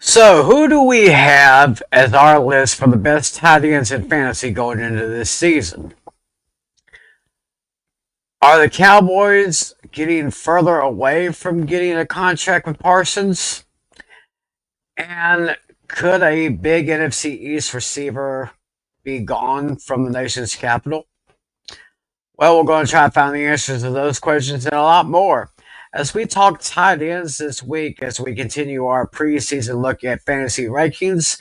So, who do we have as our list for the best tight ends in fantasy going into this season? Are the Cowboys getting further away from getting a contract with Parsons? And could a big NFC East receiver be gone from the nation's capital? Well, we're going to try to find the answers to those questions and a lot more as we talk tight ends this week as we continue our preseason look at fantasy rankings.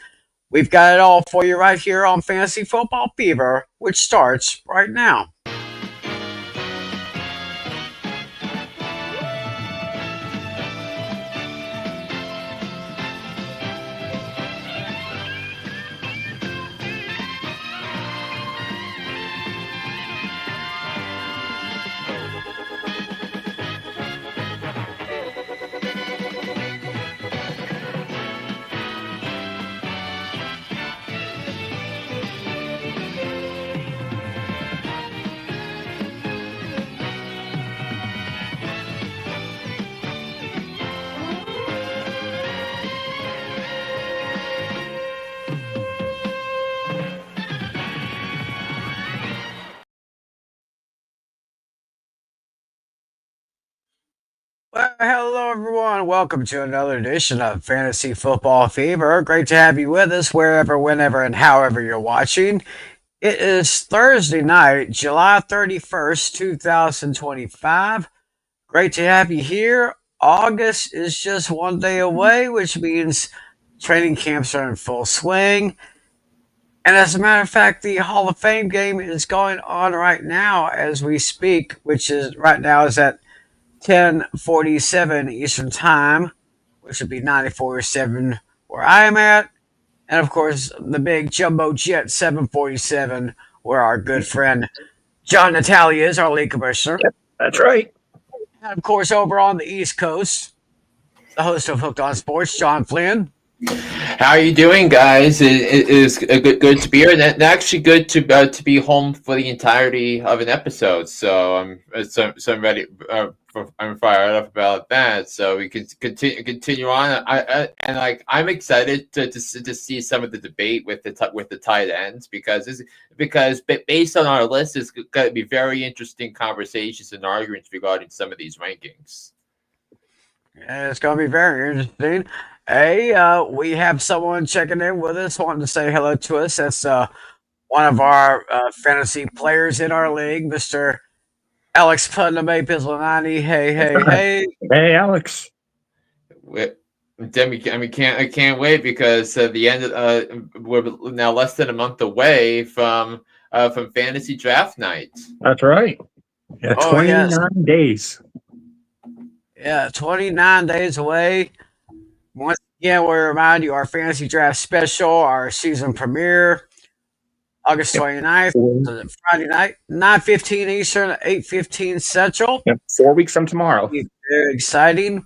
We've got it all for you right here on Fantasy Football Fever, which starts right now. Well, hello everyone. Welcome to another edition of Fantasy Football Fever. Great to have you with us wherever, whenever, and however you're watching. It is Thursday night, July 31st, 2025. Great to have you here. August is just one day away, which means training camps are in full swing. And as a matter of fact, the Hall of Fame game is going on right now as we speak, which is right now is at 10:47 Eastern Time, which would be 94.7 where I am at. And of course, the big jumbo jet 747, where our good friend John Natale is, our league commissioner. Yep, that's right. And of course, over on the East Coast, the host of Hooked on Sports, John Flynn. How are you doing, guys? It is good to be here, and actually good to be home for the entirety of an episode. So I'm ready. I'm fired up about that. So we can continue on. I'm excited to see some of the debate with the tight ends because based on our list, it's going to be very interesting conversations and arguments regarding some of these rankings. And it's going to be very interesting. Hey, we have someone checking in with us, wanting to say hello to us. That's one of our fantasy players in our league, Mr. Alex Putnam, A Pizzle 90. Hey. Hey, Alex. I can't wait because the end we're now less than a month away from fantasy draft night. That's right. Yeah, 29 days. Yeah, 29 days away. Once again, we remind you our fantasy draft special, our season premiere, August 29th, Friday night, 9:15 Eastern, 8:15 Central. Yep, 4 weeks from tomorrow. Very exciting.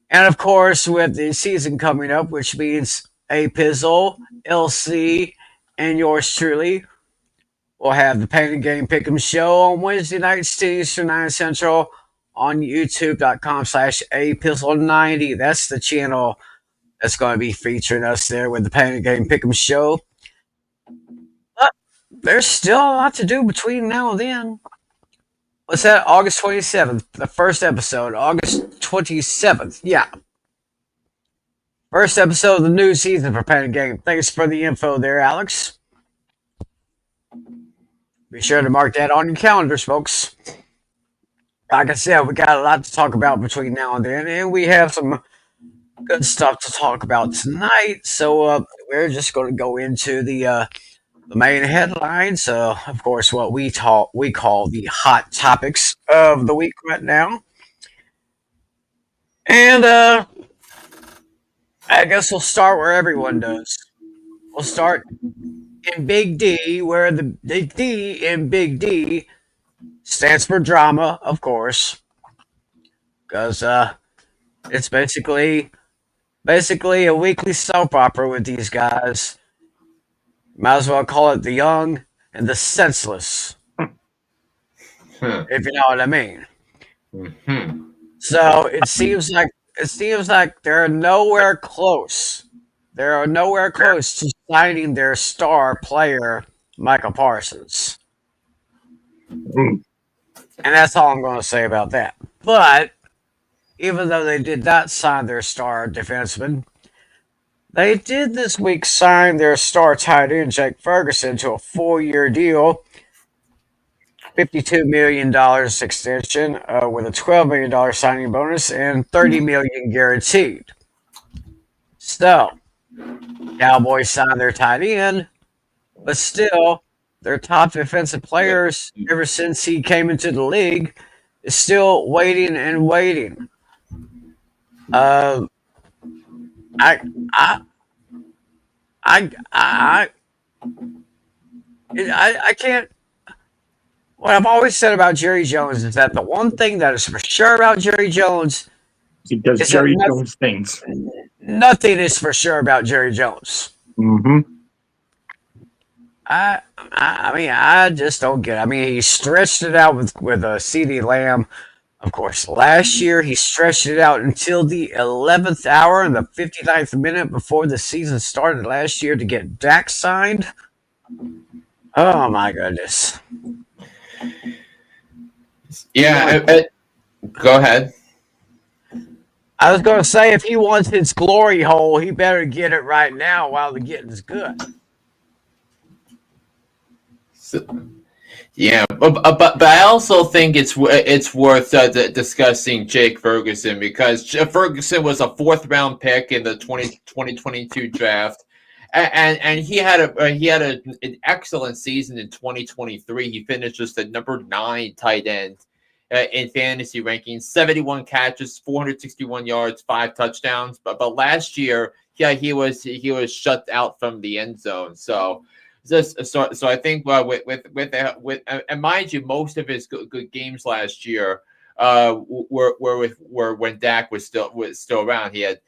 And of course, with the season coming up, which means A Pizzle, LC, and yours truly, we'll have the Pain and Game Pick'em show on Wednesday nights, 10 Eastern, 9 Central, on youtube.com/apizzle90. That's the channel that's going to be featuring us there with the Pain and Game Pick'em show. But there's still a lot to do between now and then. What's that? August 27th, the first episode. August 27th, yeah. First episode of the new season for Pain and Game. Thanks for the info there, Alex. Be sure to mark that on your calendars, folks. Like I said, we got a lot to talk about between now and then, and we have some good stuff to talk about tonight. So we're just going to go into the main headlines. Of course, what we call the hot topics of the week right now. And I guess we'll start where everyone does. We'll start in Big D, where the big D in Big D stands for drama, of course, because it's basically a weekly soap opera with these guys. Might as well call it the young and the senseless, if you know what I mean. Mm-hmm. So it seems like they're nowhere close They're nowhere close to signing their star player, Michael Parsons. Mm. And that's all I'm going to say about that. But even though they did not sign their star defenseman, they did this week sign their star tight end, Jake Ferguson, to a 4-year deal, $52 million extension with a $12 million signing bonus and $30 million guaranteed. So, Cowboys signed their tight end, but still, their top defensive players, ever since he came into the league, is still waiting and waiting. I, I, I, I, I can't. What I've always said about Jerry Jones is that the one thing that is for sure about Jerry Jones He does is that Jerry Jones things. nothing is for sure about Jerry Jones. Mm-hmm. I mean, I just don't get it. I mean, he stretched it out with CeeDee Lamb. Of course, last year he stretched it out until the 11th hour and the 59th minute before the season started last year to get Dak signed. Oh, my goodness. Yeah, go ahead. I was going to say, if he wants his glory hole, he better get it right now while the getting's good. So, yeah, but I also think it's worth discussing Jake Ferguson, because Ferguson was a 4th-round pick in the 2022 draft, and he had an excellent season in 2023. He finished just the number 9 tight end in fantasy rankings, 71 catches, 461 yards, 5 touchdowns. But last year, yeah, he was shut out from the end zone. So I think with and mind you, most of his good games last year were when Dak was still around. He had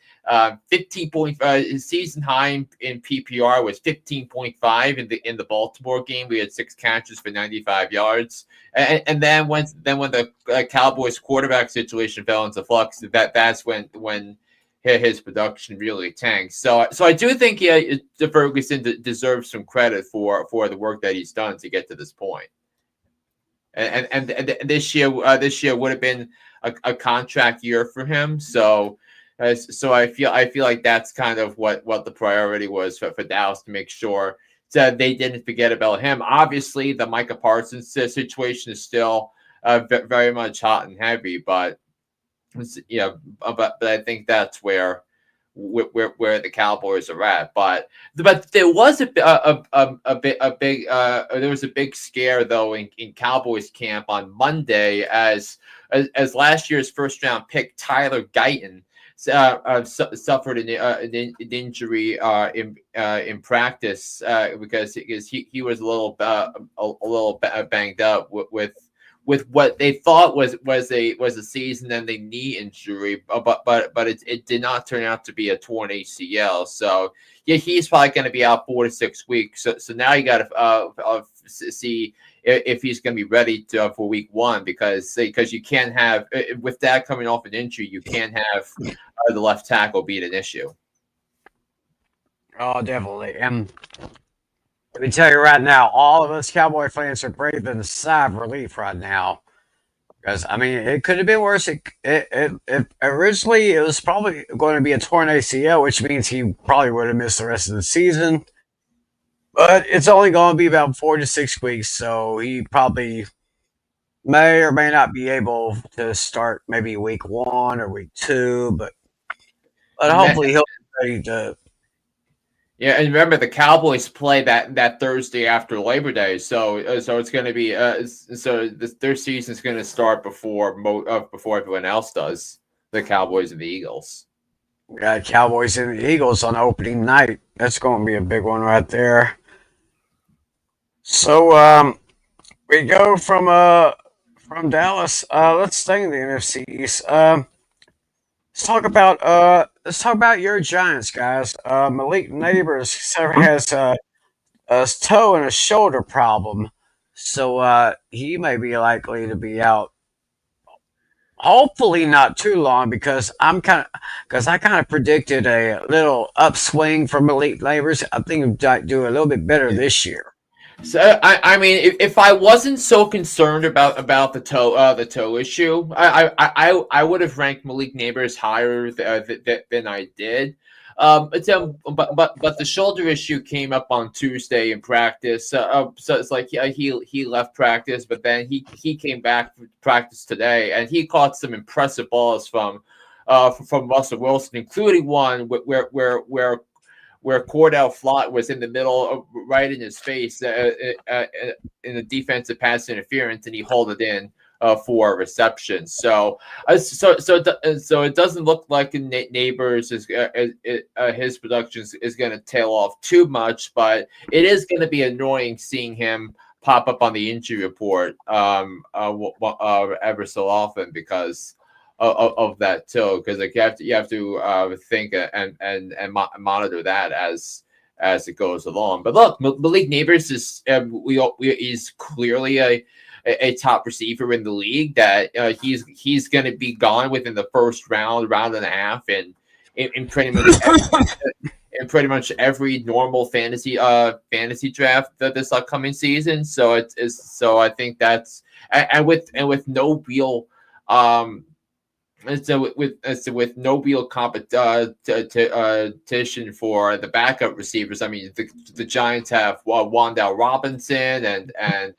15 point his season high in PPR was 15.5 in the Baltimore game. We had 6 catches for 95 yards, and then when the Cowboys quarterback situation fell into flux, that's when his production really tanked. So I do think Ferguson deserves some credit for the work that he's done to get to this point. And this year would have been a contract year for him. So I feel like that's kind of what the priority was for Dallas, to make sure that they didn't forget about him. Obviously, the Micah Parsons situation is still very much hot and heavy, but I think that's where the Cowboys are at. But there was there was a big scare though in Cowboys camp on Monday as last year's 1st-round pick Tyler Guyton suffered an injury in practice because he was a little banged up with what they thought was a season-ending knee injury, but it did not turn out to be a torn ACL. So yeah, he's probably going to be out 4 to 6 weeks. So now you got to see if he's going to be ready for week 1, because you can't have, with that coming off an injury, you can't have the left tackle be an issue. Oh, definitely. And let me tell you right now, all of us Cowboy fans are breathing a sigh of relief right now. Because, I mean, it could have been worse. Originally, it was probably going to be a torn ACL, which means he probably would have missed the rest of the season. But it's only going to be about 4 to 6 weeks, so he probably may or may not be able to start maybe week 1 or week 2, but hopefully he'll be ready to. Yeah, and remember the Cowboys play that Thursday after Labor Day, so it's going to be their season is going to start before everyone else does. The Cowboys and the Eagles. Yeah, Cowboys and the Eagles on opening night. That's going to be a big one right there. So we go from Dallas. Let's stay in the NFC East. Let's talk about your Giants, guys. Malik Nabers has a toe and a shoulder problem, so he may be likely to be out hopefully not too long because I kind of predicted a little upswing for Malik Nabers. I think he might do a little bit better this year. So I mean, if I wasn't so concerned about the toe issue, I would have ranked Malik Nabers higher than I did. But the shoulder issue came up on Tuesday in practice. So it's like he left practice, but then he came back to practice today, and he caught some impressive balls from Russell Wilson, including one where Cordell Flott was in the middle, right in his face, in a defensive pass interference, and he held it in for a reception. So it doesn't look like Nabers his production is going to tail off too much, but it is going to be annoying seeing him pop up on the injury report ever so often because of that too, because like you have to think and monitor that as it goes along. But look, Malik Nabers is clearly a top receiver in the league. That he's going to be gone within the first round and a half, and in pretty much every normal fantasy draft this upcoming season. So I think that's and with no real with no real competition for the backup receivers. I mean, the Giants have Wan'Dale Robinson and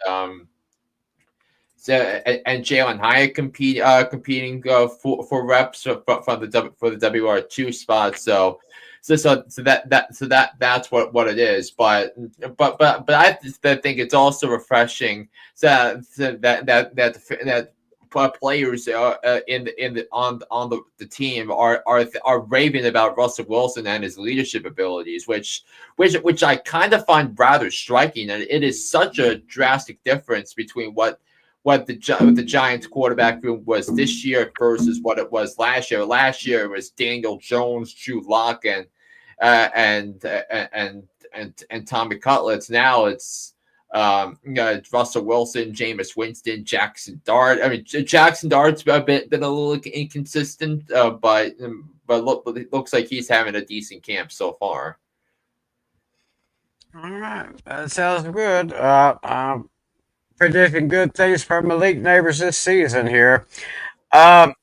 Jalen Hyatt competing for reps for the WR2 spot. So that's what it is. But I think it's also refreshing that players on the team are raving about Russell Wilson and his leadership abilities, which I kind of find rather striking. And it is such a drastic difference between what the Giants quarterback room was this year versus what it was last year. Last year it was Daniel Jones, Drew Lock, and Tommy Cutlets. Now it's Russell Wilson, Jameis Winston, Jackson Dart. I mean, Jackson Dart's been a little inconsistent, but it looks like he's having a decent camp so far. All right, that sounds good. Predicting good things for Malik Nabers this season here. Um,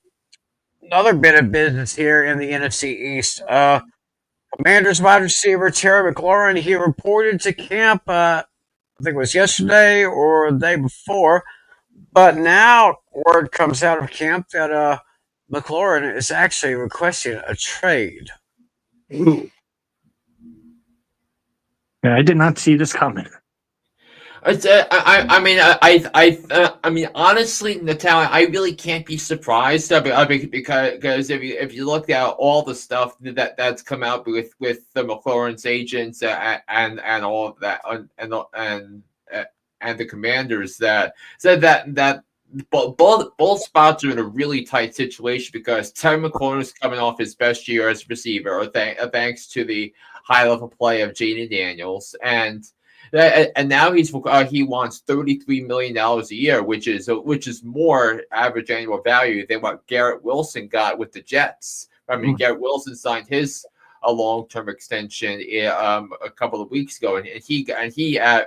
Another bit of business here in the NFC East. Commanders wide receiver Terry McLaurin, he reported to camp, I think it was yesterday or the day before, but now word comes out of camp that McLaurin is actually requesting a trade. Ooh. Yeah, I did not see this coming. I mean, honestly, Natale, I really can't be surprised because if you look at all the stuff that's come out with the McLaurin's agents and all of that and the Commanders that said that both spots are in a really tight situation because Terry McLaurin is coming off his best year as a receiver, thanks to the high level play of Jaden Daniels and now he wants $33 million a year, which is more average annual value than what Garrett Wilson got with the Jets. I mean, Garrett Wilson signed his a long-term extension a couple of weeks ago, and he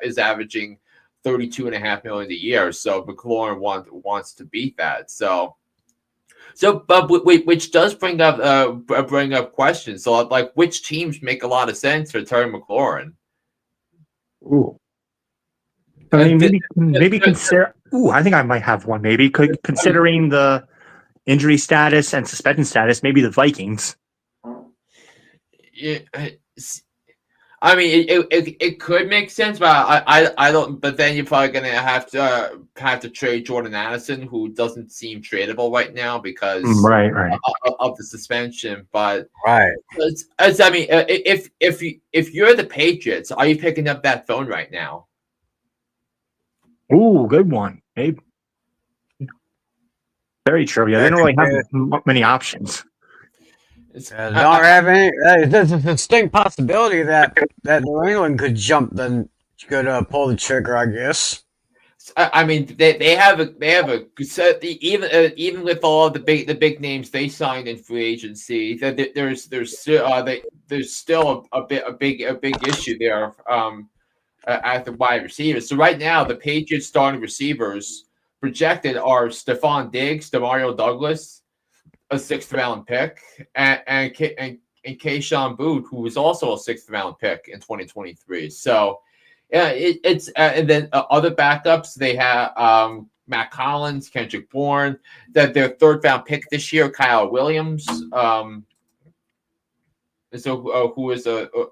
is averaging $32.5 million a year. So McLaurin wants to beat that. So but which does bring up questions. So like, which teams make a lot of sense for Terry McLaurin? Ooh. I mean, maybe consider. Ooh, I think I might have one. Maybe considering the injury status and suspension status, maybe the Vikings. Yeah, I mean, it could make sense, but I don't. But then you're probably gonna have to trade Jordan Addison, who doesn't seem tradable right now because right of the suspension. But right, I mean, if you're the Patriots, are you picking up that phone right now? Ooh, good one. Maybe. Very true. Yeah, they don't really have many options. Don't have any. There's a distinct possibility that New England could pull the trigger, I guess. I mean, they have a even with all of the big names they signed in free agency, there's still a big issue there at the wide receivers. So right now, the Patriots starting receivers projected are Stephon Diggs, Demario Douglas, a 6th-round pick, and Kayshon Boutte, who was also a 6th-round pick in 2023. So, yeah, it's and then other backups they have Matt Collins, Kendrick Bourne, that their 3rd-round pick this year, Kyle Williams, who is a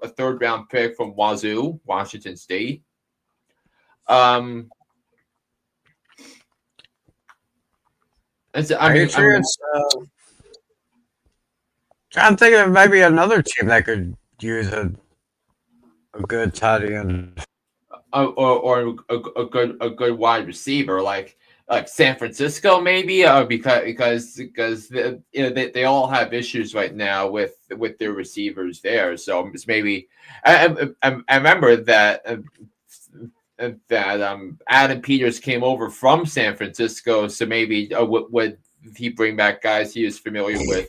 3rd-round pick from Wazoo, Washington State. Patriots. I'm thinking of maybe another team that could use a good tight end, or a good wide receiver like San Francisco maybe, because they all have issues right now with their receivers there. So it's maybe I remember that Adam Peters came over from San Francisco, so maybe would he bring back guys he was familiar with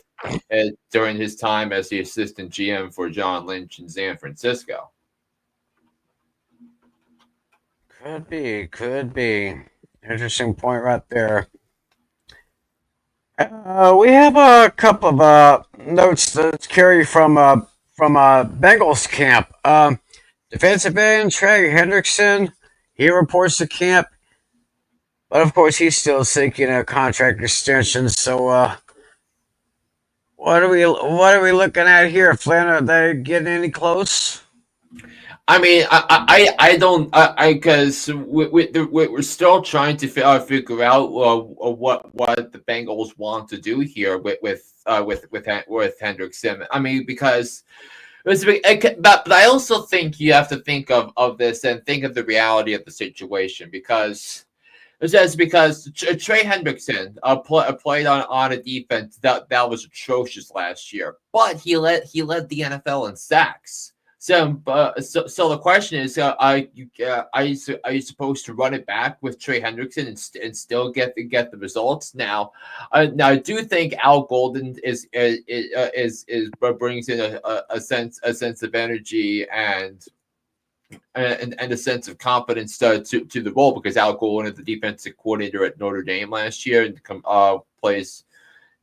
during his time as the assistant GM for John Lynch in San Francisco. Could be. Interesting point right there. We have a couple of notes that carry from Bengals camp. Defensive end Trey Hendrickson, he reports to camp, but of course he's still seeking a contract extension. So, what are we looking at here, Flynn? Are they getting any close? I mean, I don't, because we're still trying to figure out what the Bengals want to do here with Hendrickson. I mean, because but I also think you have to think of this and think of the reality of the situation, because Trey Hendrickson played on a defense that was atrocious last year, but he led the NFL in sacks. So the question is, are you supposed to run it back with Trey Hendrickson and still get the results? Now I do think Al Golden is brings in a sense of energy and a sense of confidence to the role, because Al Golden is the defensive coordinator at Notre Dame last year and plays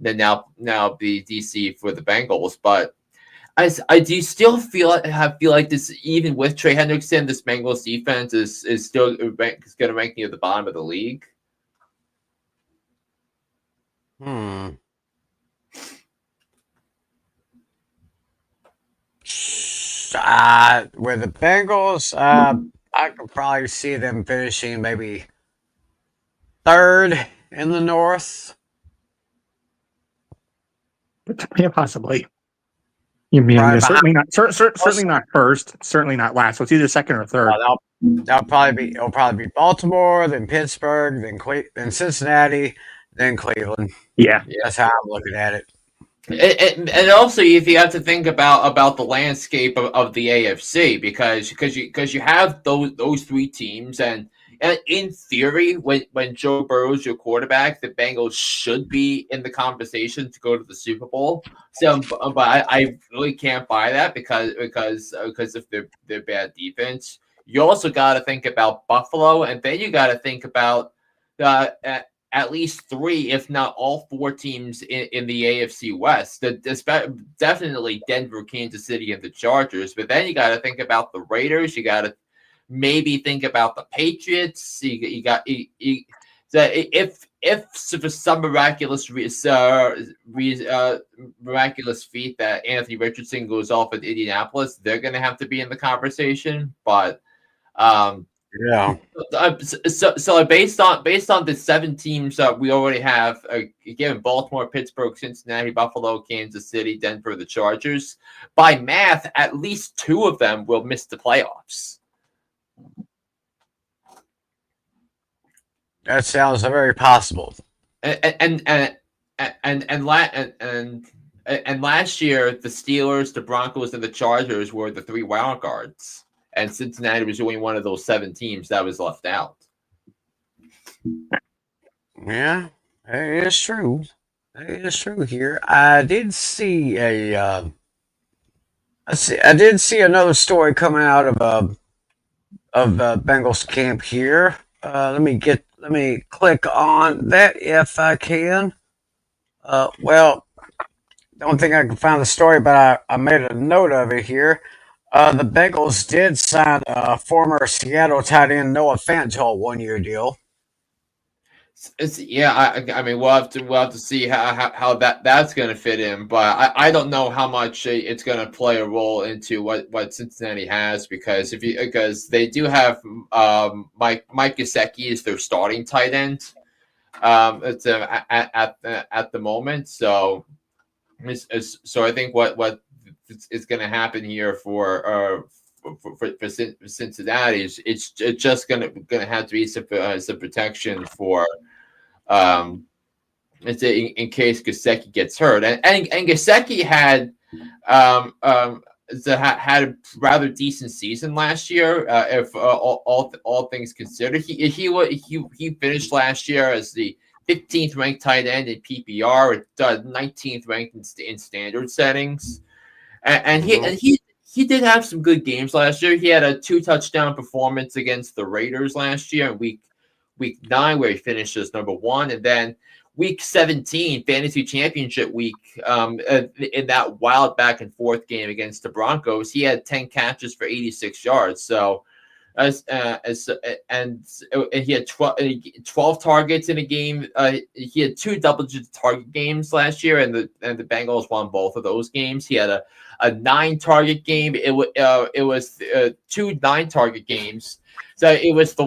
now the DC for the Bengals, but. I do still feel like this, even with Trey Hendrickson, this Bengals defense is still going to rank near the bottom of the league. With the Bengals, I could probably see them finishing maybe 3rd in the North. Yeah, possibly. You mean certainly not first, certainly not last. So it's either 2nd or 3rd. It'll probably be Baltimore, then Pittsburgh, then Cincinnati, then Cleveland. Yeah, that's how I'm looking at it. And also, if you have to think about the landscape of the AFC, because you have those 3 teams, and in theory, when Joe Burrow's your quarterback, the Bengals should be in the conversation to go to the Super Bowl. So, but I really can't buy that because of their bad defense. You also got to think about Buffalo, and then you got to think about at least 3, if not all 4 teams in the AFC West. Definitely Denver, Kansas City, and the Chargers. But then you got to think about the Raiders. You got to maybe think about the Patriots. So if for some miraculous miraculous feat that Anthony Richardson goes off in Indianapolis, they're going to have to be in the conversation. But yeah. So based on the 7 teams that we already have, again, Baltimore, Pittsburgh, Cincinnati, Buffalo, Kansas City, Denver, the Chargers, by math, at least 2 of them will miss the playoffs. That sounds very possible. And last year, the Steelers, the Broncos, and the Chargers were the 3 wild cards, and Cincinnati was only one of those 7 teams that was left out. Yeah, it is true. It is true here. I did see I did see another story coming out of Bengals camp here. Let me click on that if I can. Well, don't think I can find the story, but I made a note of it here. The Bengals did sign former Seattle tight end Noah Fant to a 1 year deal. Yeah, I mean we'll have to see how that's going to fit in, but I don't know how much it's going to play a role into what Cincinnati has because they do have Mike Gesicki is their starting tight end it's at the moment, so so I think what is going to happen here for Cincinnati is it's just going to have to be some protection for um, in case Gesicki gets hurt, and Gesicki had had a rather decent season last year. If all things considered, he finished last year as the 15th ranked tight end in PPR, 19th ranked in standard settings, and he did have some good games last year. He had a 2 touchdown performance against the Raiders last year in week 9, where he finished as number 1, and then week 17, fantasy championship week, in that wild back and forth game against the Broncos, he had 10 catches for 86 yards. So, and he had 12 targets in a game. He had 2 double-digit target games last year, and the Bengals won both of those games. He had a 9-target game. It was 2 9-target games. So it was the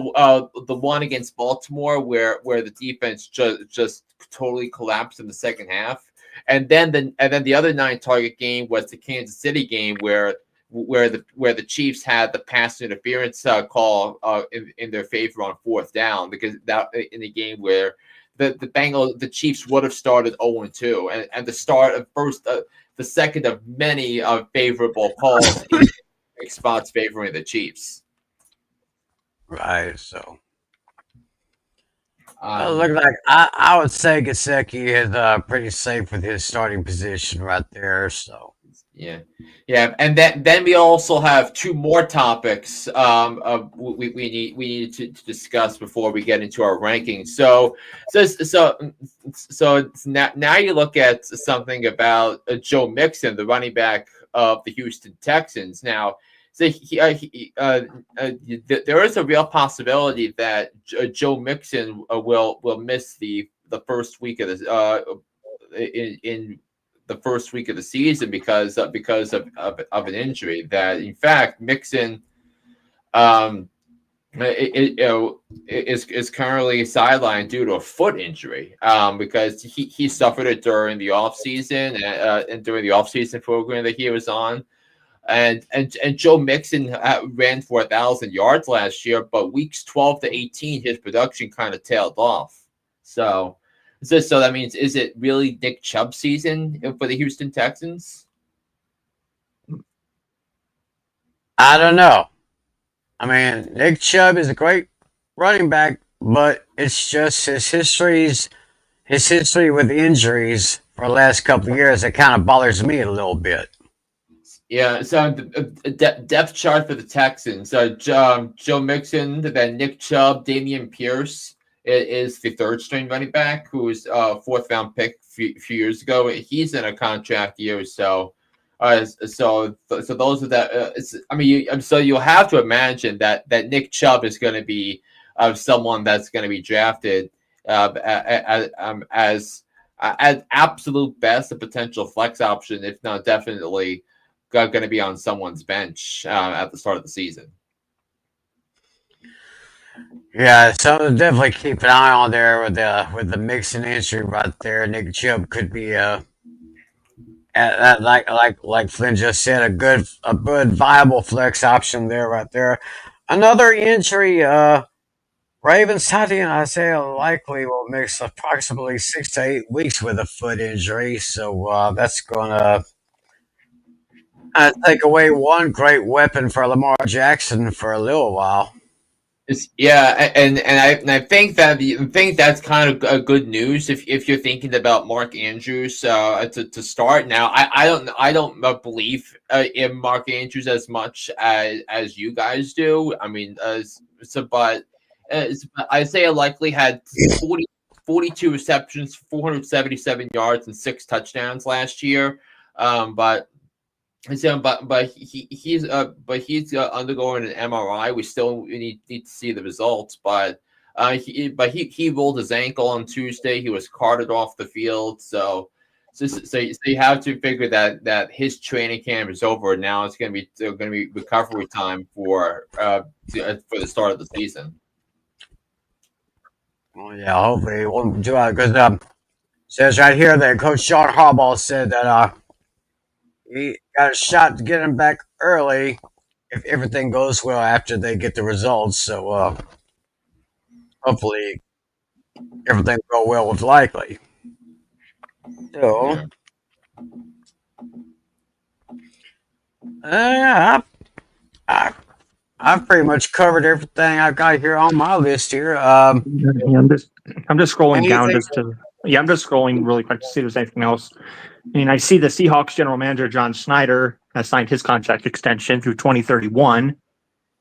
one against Baltimore where the defense just totally collapsed in the second half, and then the other 9-target game was the Kansas City game where the Chiefs had the pass interference call in their favor on 4th down, because that in the game where the Chiefs would have started 0-2, and the start of the second of many favorable calls in spots favoring the Chiefs. Right, so look like I would say Gesicki is pretty safe with his starting position right there. So yeah, and then we also have 2 more topics we need to discuss before we get into our rankings. So now you look at something about Joe Mixon, the running back of the Houston Texans. Now, so there is a real possibility that Joe Mixon will miss the first week of the in the first week of the season because of an injury. That in fact Mixon is currently sidelined due to a foot injury because he suffered it during the offseason and during the offseason program that he was on. And Joe Mixon ran for 1,000 yards last year, but weeks 12 to 18, his production kind of tailed off. So that means, is it really Nick Chubb season for the Houston Texans? I don't know. I mean, Nick Chubb is a great running back, but it's just his history with injuries for the last couple of years that kind of bothers me a little bit. Yeah, so the depth chart for the Texans: Joe Mixon, then Nick Chubb, Dameon Pierce is the 3rd-string running back, who was 4th-round pick a few years ago. He's in a contract year, so so those are that. So you'll have to imagine that Nick Chubb is going to be someone that's going to be drafted as absolute best a potential flex option, if not definitely going to be on someone's bench at the start of the season. Yeah, something to definitely keep an eye on there with the Mixon injury right there. Nick Chubb could be like Flynn just said, a good viable flex option there right there. Another injury, Ravens tight end Isaiah likely will miss approximately 6 to 8 weeks with a foot injury, so that's gonna take away one great weapon for Lamar Jackson for a little while. And I think that's kind of a good news if you're thinking about Mark Andrews to start. Now, I don't believe in Mark Andrews as much as you guys do. I mean, but Isaiah likely had 42 receptions, 477 yards, and 6 touchdowns last year. But he's undergoing an MRI. We still need to see the results, but he rolled his ankle on Tuesday. He was carted off the field, so you have to figure that his training camp is over. Now it's going to be recovery time for the start of the season. Well, yeah, hopefully it won't do it because says right here that Coach John Harbaugh said that he got a shot to get him back early if everything goes well after they get the results. So hopefully everything will go well with Likely. So yeah, I've pretty much covered everything I've got here on my list here. I'm just scrolling down I'm just scrolling really quick to see if there's anything else. I mean, I see the Seahawks general manager John Schneider has signed his contract extension through 2031.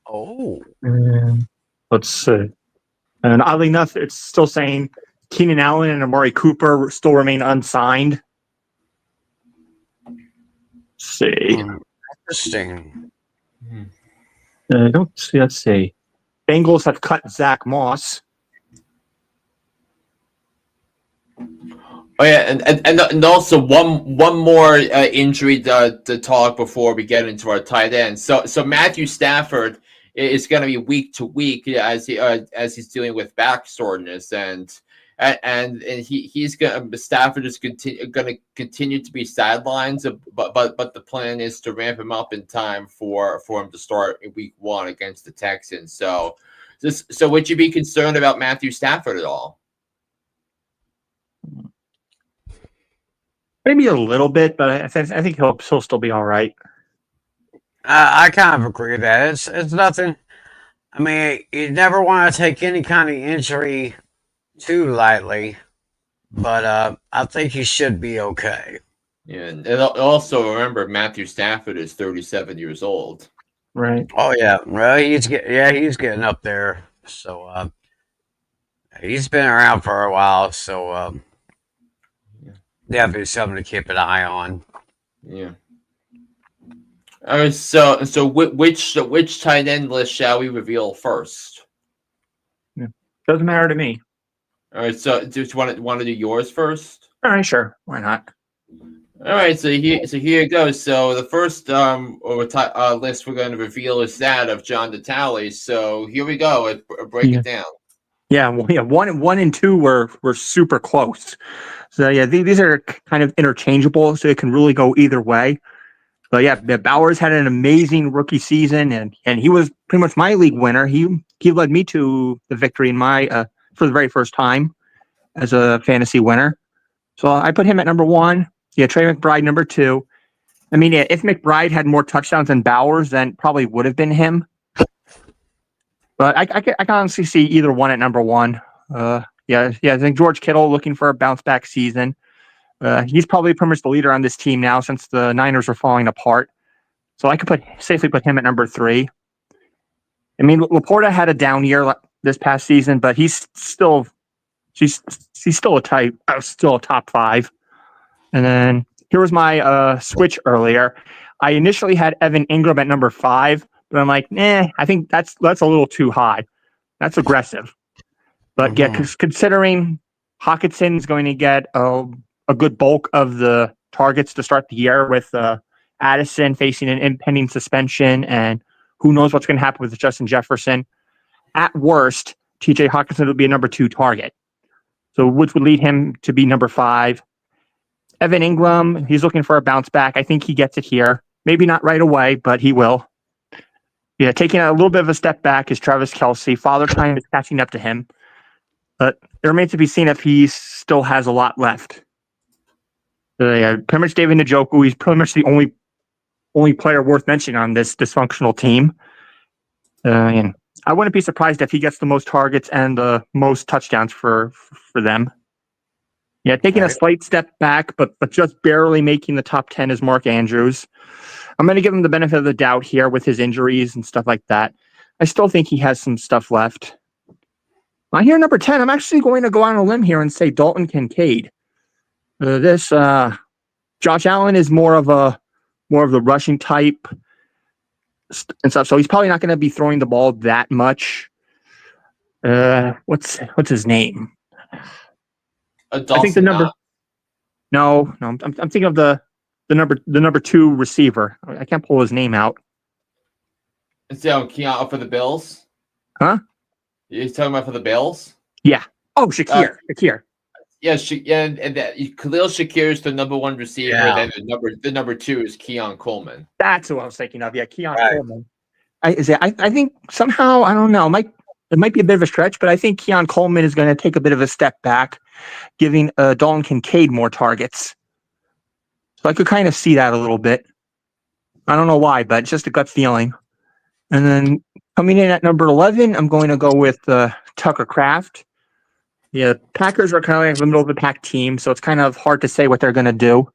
Oh, Let's see. And oddly enough, it's still saying Keenan Allen and Amari Cooper still remain unsigned. Let's see. Interesting. I don't see. Let's see. Bengals have cut Zach Moss. Oh yeah, and also one more injury to talk before we get into our tight end. So Matthew Stafford is going to be week to week as he's dealing with back soreness, and Stafford is going to continue to be sidelines, but the plan is to ramp him up in time for him to start in week 1 against the Texans. So would you be concerned about Matthew Stafford at all? Maybe a little bit, but I think he'll still be all right. I kind of agree with that. It's nothing. I mean, you never want to take any kind of injury too lightly, but I think he should be okay. Yeah, and also remember Matthew Stafford is 37 years old. Right. Oh yeah, well he's getting up there. So he's been around for a while. So definitely something to keep an eye on. Yeah. All right. So which tight end list shall we reveal first? Yeah. Doesn't matter to me. All right. So do you want to do yours first? All right, sure. Why not? All right. So here it goes. So the first list we're going to reveal is that of John Natale. So here we go. Break it down. Yeah. Well, yeah. 1 and 2 were super close. So yeah, these are kind of interchangeable, so it can really go either way. But yeah, Bowers had an amazing rookie season, and he was pretty much my league winner. He led me to the victory in my for the very first time as a fantasy winner. So I put him at number 1. Yeah, Trey McBride number 2. I mean, yeah, if McBride had more touchdowns than Bowers, then probably would have been him. But I can honestly see either one at number 1. Yeah, I think George Kittle looking for a bounce back season. He's probably pretty much the leader on this team now since the Niners are falling apart. So I could safely put him at number 3. I mean, Laporta had a down year this past season, but he's still a top 5. And then here was my switch earlier. I initially had Evan Ingram at number 5, but I'm like, I think that's a little too high. That's aggressive. But yeah, considering Hawkinson's going to get a good bulk of the targets to start the year with Addison facing an impending suspension, and who knows what's going to happen with Justin Jefferson. At worst, TJ Hawkinson will be a number 2 target. So which would lead him to be number 5. Evan Ingram, he's looking for a bounce back. I think he gets it here. Maybe not right away, but he will. Yeah, taking a little bit of a step back is Travis Kelce. Father Time is catching up to him. But it remains to be seen if he still has a lot left. Yeah, pretty much David Njoku. He's pretty much the only player worth mentioning on this dysfunctional team. And I wouldn't be surprised if he gets the most targets and the most touchdowns for them. Yeah, taking a slight step back, but just barely making the top 10 is Mark Andrews. I'm going to give him the benefit of the doubt here with his injuries and stuff like that. I still think he has some stuff left. Here, number 10, I'm actually going to go on a limb here and say Dalton Kincaid. Josh Allen is more of the rushing type and stuff, so he's probably not going to be throwing the ball that much. What's his name? I think the number. No, I'm thinking of the number 2 receiver. I can't pull his name out. So Keon for the Bills? Huh? You're talking about for the Bills? Yeah. Oh, Shakir. Shakir. Yeah, and Khalil Shakir is the number 1 receiver. Yeah. And then the number 2 is Keon Coleman. That's who I was thinking of. Yeah, Keon Coleman. I think somehow, I don't know. It might be a bit of a stretch, but I think Keon Coleman is going to take a bit of a step back, giving Dalton Kincaid more targets. So I could kind of see that a little bit. I don't know why, but it's just a gut feeling. And then coming in at number 11, I'm going to go with Tucker Kraft. Yeah, Packers are kind of like the middle of the pack team, so it's kind of hard to say what they're going to do.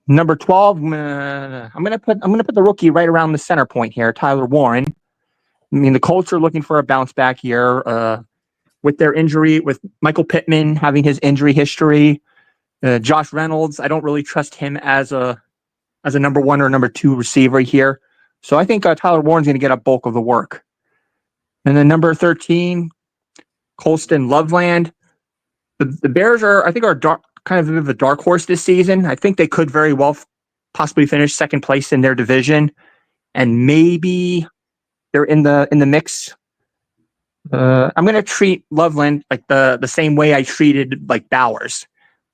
Number 12, I'm going to put the rookie right around the center point here, Tyler Warren. I mean, the Colts are looking for a bounce back year with their injury, with Michael Pittman having his injury history. Josh Reynolds, I don't really trust him as a number 1 or number 2 receiver here. So I think Tyler Warren's going to get a bulk of the work. And then number 13, Colston Loveland. The Bears are kind of a bit of a dark horse this season. I think they could very well possibly finish second place in their division, and maybe they're in the mix. I'm going to treat Loveland like the same way I treated like Bowers.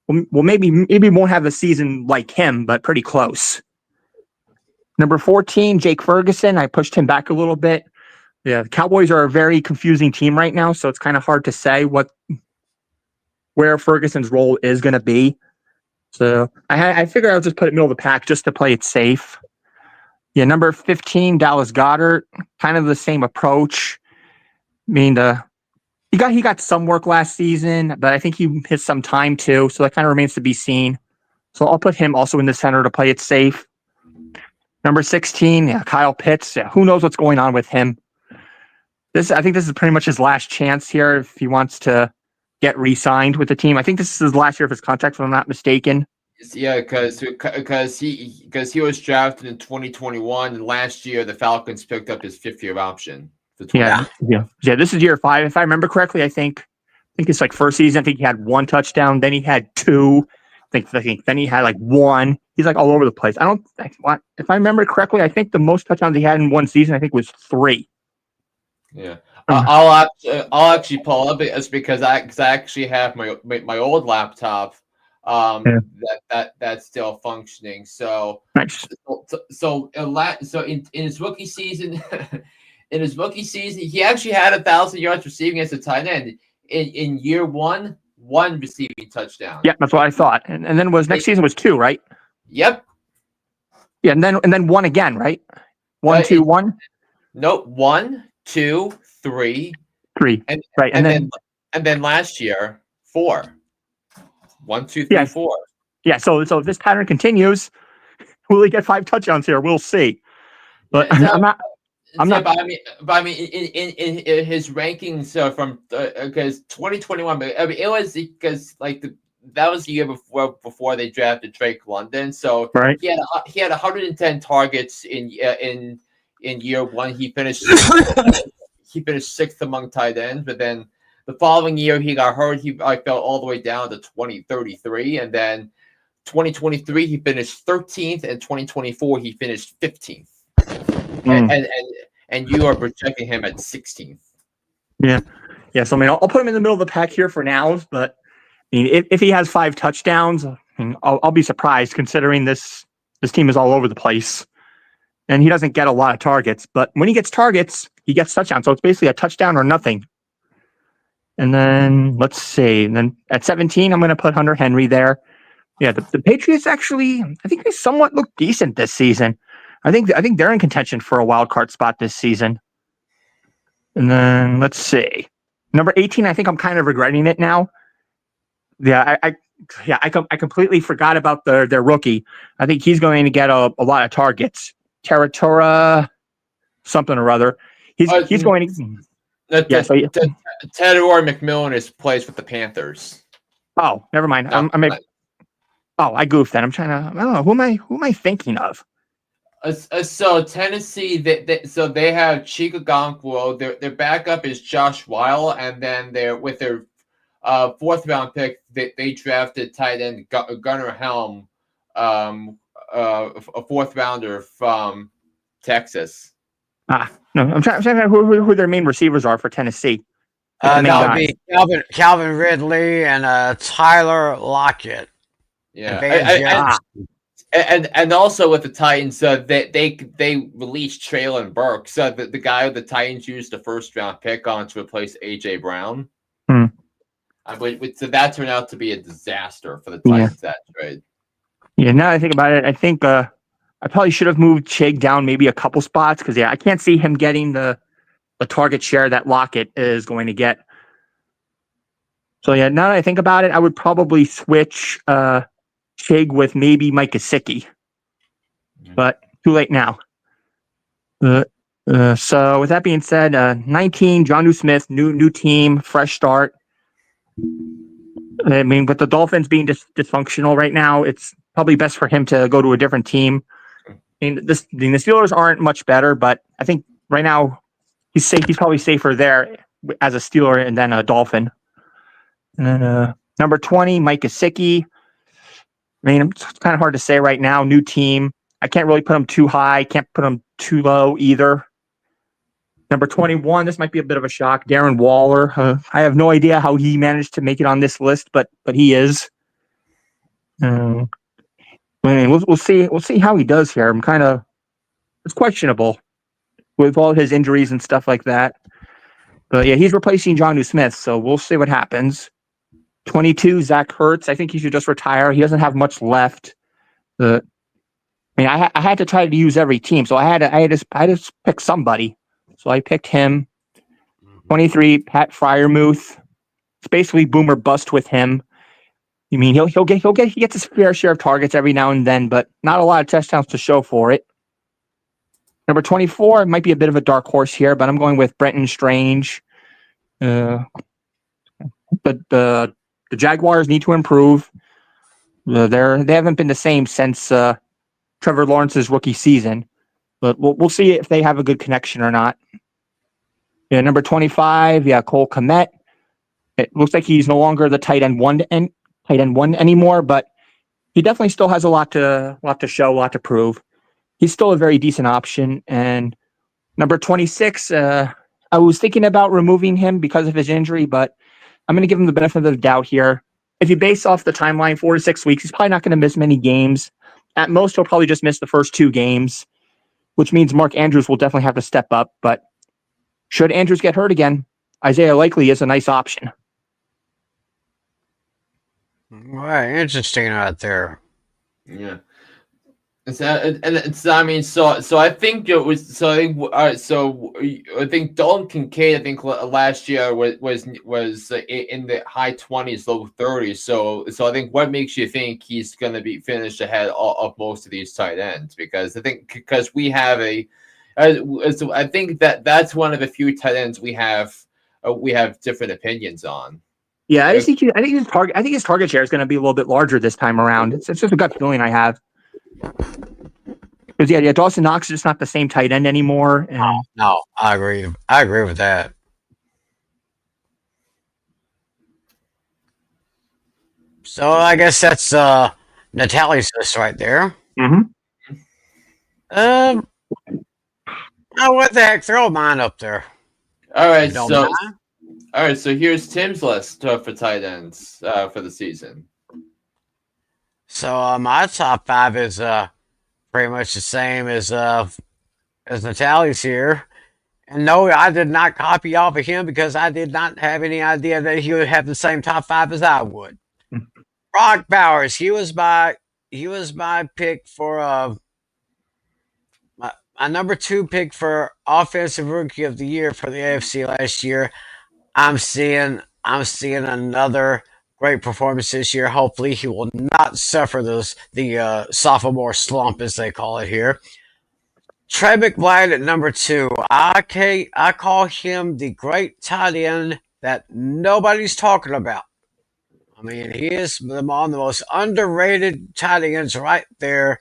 Well, maybe won't have a season like him, but pretty close. Number 14, Jake Ferguson. I pushed him back a little bit. Yeah, the Cowboys are a very confusing team right now, so it's kind of hard to say where Ferguson's role is going to be. So I figured I'll just put it middle of the pack just to play it safe. Yeah, number 15, Dallas Goedert. Kind of the same approach. I mean, he got some work last season, but I think he hit some time too, so that kind of remains to be seen. So I'll put him also in the center to play it safe. Number 16, yeah, Kyle Pitts. Yeah, who knows what's going on with him? I think this is pretty much his last chance here if he wants to get re-signed with the team. I think this is his last year of his contract, if I'm not mistaken. Yeah, because he was drafted in 2021, and last year the Falcons picked up his 5th-year option. Yeah. This is year 5, if I remember correctly. I think it's like first season. I think he had 1 touchdown, then he had 2. I think then he had like 1. He's like all over the place. If I remember correctly, I think the most touchdowns he had in 1 season, I think, was 3. Yeah, I'll actually pull up it because I actually have my old laptop that's still functioning. So nice. So in his rookie season, he actually had 1,000 yards receiving as a tight end in year 1 receiving touchdown. Yeah, that's what I thought. And then next season was 2, right? Yep. Yeah, and then 1 again, right? 1, 2, 1. Nope. 1, 2, 3. 3. Right. And then last year 4. 1, 2, 3, 4. Yeah. So if this pattern continues, will he get 5 touchdowns here? We'll see. But I'm not. But I mean, in his rankings from because 2021, it was because that was the year before they drafted Drake London. So right. he had 110 targets in year 1. He finished 6th among tight ends, but then the following year he got hurt. I fell all the way down to 33, and then 2023 he finished 13th, and 2024 he finished 15th. And you are projecting him at 16th. Yeah. So I mean, I'll put him in the middle of the pack here for now. But I mean, if he has 5 touchdowns, I'll be surprised considering this team is all over the place, and he doesn't get a lot of targets. But when he gets targets, he gets touchdowns. So it's basically a touchdown or nothing. And then let's see. And then at 17, I'm going to put Hunter Henry there. Yeah, the Patriots actually, I think they somewhat look decent this season. I think they're in contention for a wild card spot this season. And then let's see. Number 18, I think I'm kind of regretting it now. Yeah, I completely forgot about their rookie. I think he's going to get a lot of targets. Territora, something or other. He's going to. Yeah, so Tedor McMillan is plays with the Panthers. Oh, never mind. I goofed that. I'm trying to. I don't know who am I thinking of. So Tennessee, they have Chika Okonkwo. Their backup is Josh Weil, and then they're with their fourth round pick. They drafted tight end Gunnar Helm, a fourth rounder from Texas. No, I'm trying to figure out who their main receivers are for Tennessee. That would be Calvin Ridley and Tyler Lockett. Yeah, and also with the Titans, they released Traylon Burks, the guy the Titans used the first round pick on to replace AJ Brown. So that turned out to be a disaster for the Titans that trade. Yeah, now that I think about it, I think I probably should have moved Chig down maybe a couple spots because I can't see him getting the target share that Lockett is going to get. So now that I think about it, I would probably switch Chig with maybe Mike Gesicki, but too late now. So with that being said, 19, Jonnu Smith, new team, fresh start. I mean, with the Dolphins being dysfunctional right now, it's probably best for him to go to a different team. I mean, the Steelers aren't much better, but I think right now he's safe. He's probably safer there as a Steeler and then a Dolphin. And then number 20, Mike Gesicki. I mean, it's kind of hard to say right now. New team. I can't really put him too high. Can't put him too low either. Number 21, this might be a bit of a shock. Darren Waller. I have no idea how he managed to make it on this list, but he is. I mean, we'll see. We'll see how he does here. It's questionable with all his injuries and stuff like that. But yeah, he's replacing Jonnu Smith, so we'll see what happens. 22, Zach Ertz. I think he should just retire. He doesn't have much left. I mean, I had to try to use every team, so I had to pick somebody. So I picked him. 23, Pat Freiermuth. It's basically boom or bust with him. I mean, he gets his fair share of targets every now and then, but not a lot of touchdowns to show for it. Number 24 might be a bit of a dark horse here, but I'm going with Brenton Strange. But the Jaguars need to improve. They haven't been the same since Trevor Lawrence's rookie season, but we'll see if they have a good connection or not. Yeah, number 25, Cole Kmet. It looks like he's no longer the tight end one anymore, but he definitely still has a lot to show, a lot to prove. He's still a very decent option. And number 26, I was thinking about removing him because of his injury, but I'm going to give him the benefit of the doubt here. If you base off the timeline, 4 to 6 weeks, he's probably not going to miss many games. At most, he'll probably just miss the first 2 games, which means Mark Andrews will definitely have to step up. But should Andrews get hurt again, Isaiah Likely is a nice option. Right, interesting out there. Yeah. So I think it was. So I think Dalton Kincaid. I think last year was in the high 20s, low 30s. So I think what makes you think he's going to be finished ahead of most of these tight ends? Because we have so I think that's one of the few tight ends we have different opinions on. Yeah, I think his target share is going to be a little bit larger this time around. It's just a gut feeling I have. Because Dawson Knox is just not the same tight end anymore. And No, I agree. I agree with that. So I guess that's Natale's list right there. Mm-hmm. Oh, what the heck? Throw mine up there. All right, so here's Tim's list for tight ends for the season. So my top 5 is pretty much the same as Natale's here. And no, I did not copy off of him because I did not have any idea that he would have the same top 5 as I would. Brock Bowers, he was my pick for my a number 2 pick for offensive rookie of the year for the AFC last year. I'm seeing another great performance this year. Hopefully, he will not suffer the sophomore slump, as they call it here. Trey McBride at number 2. I call him the great tight end that nobody's talking about. I mean, he is among the most underrated tight ends right there.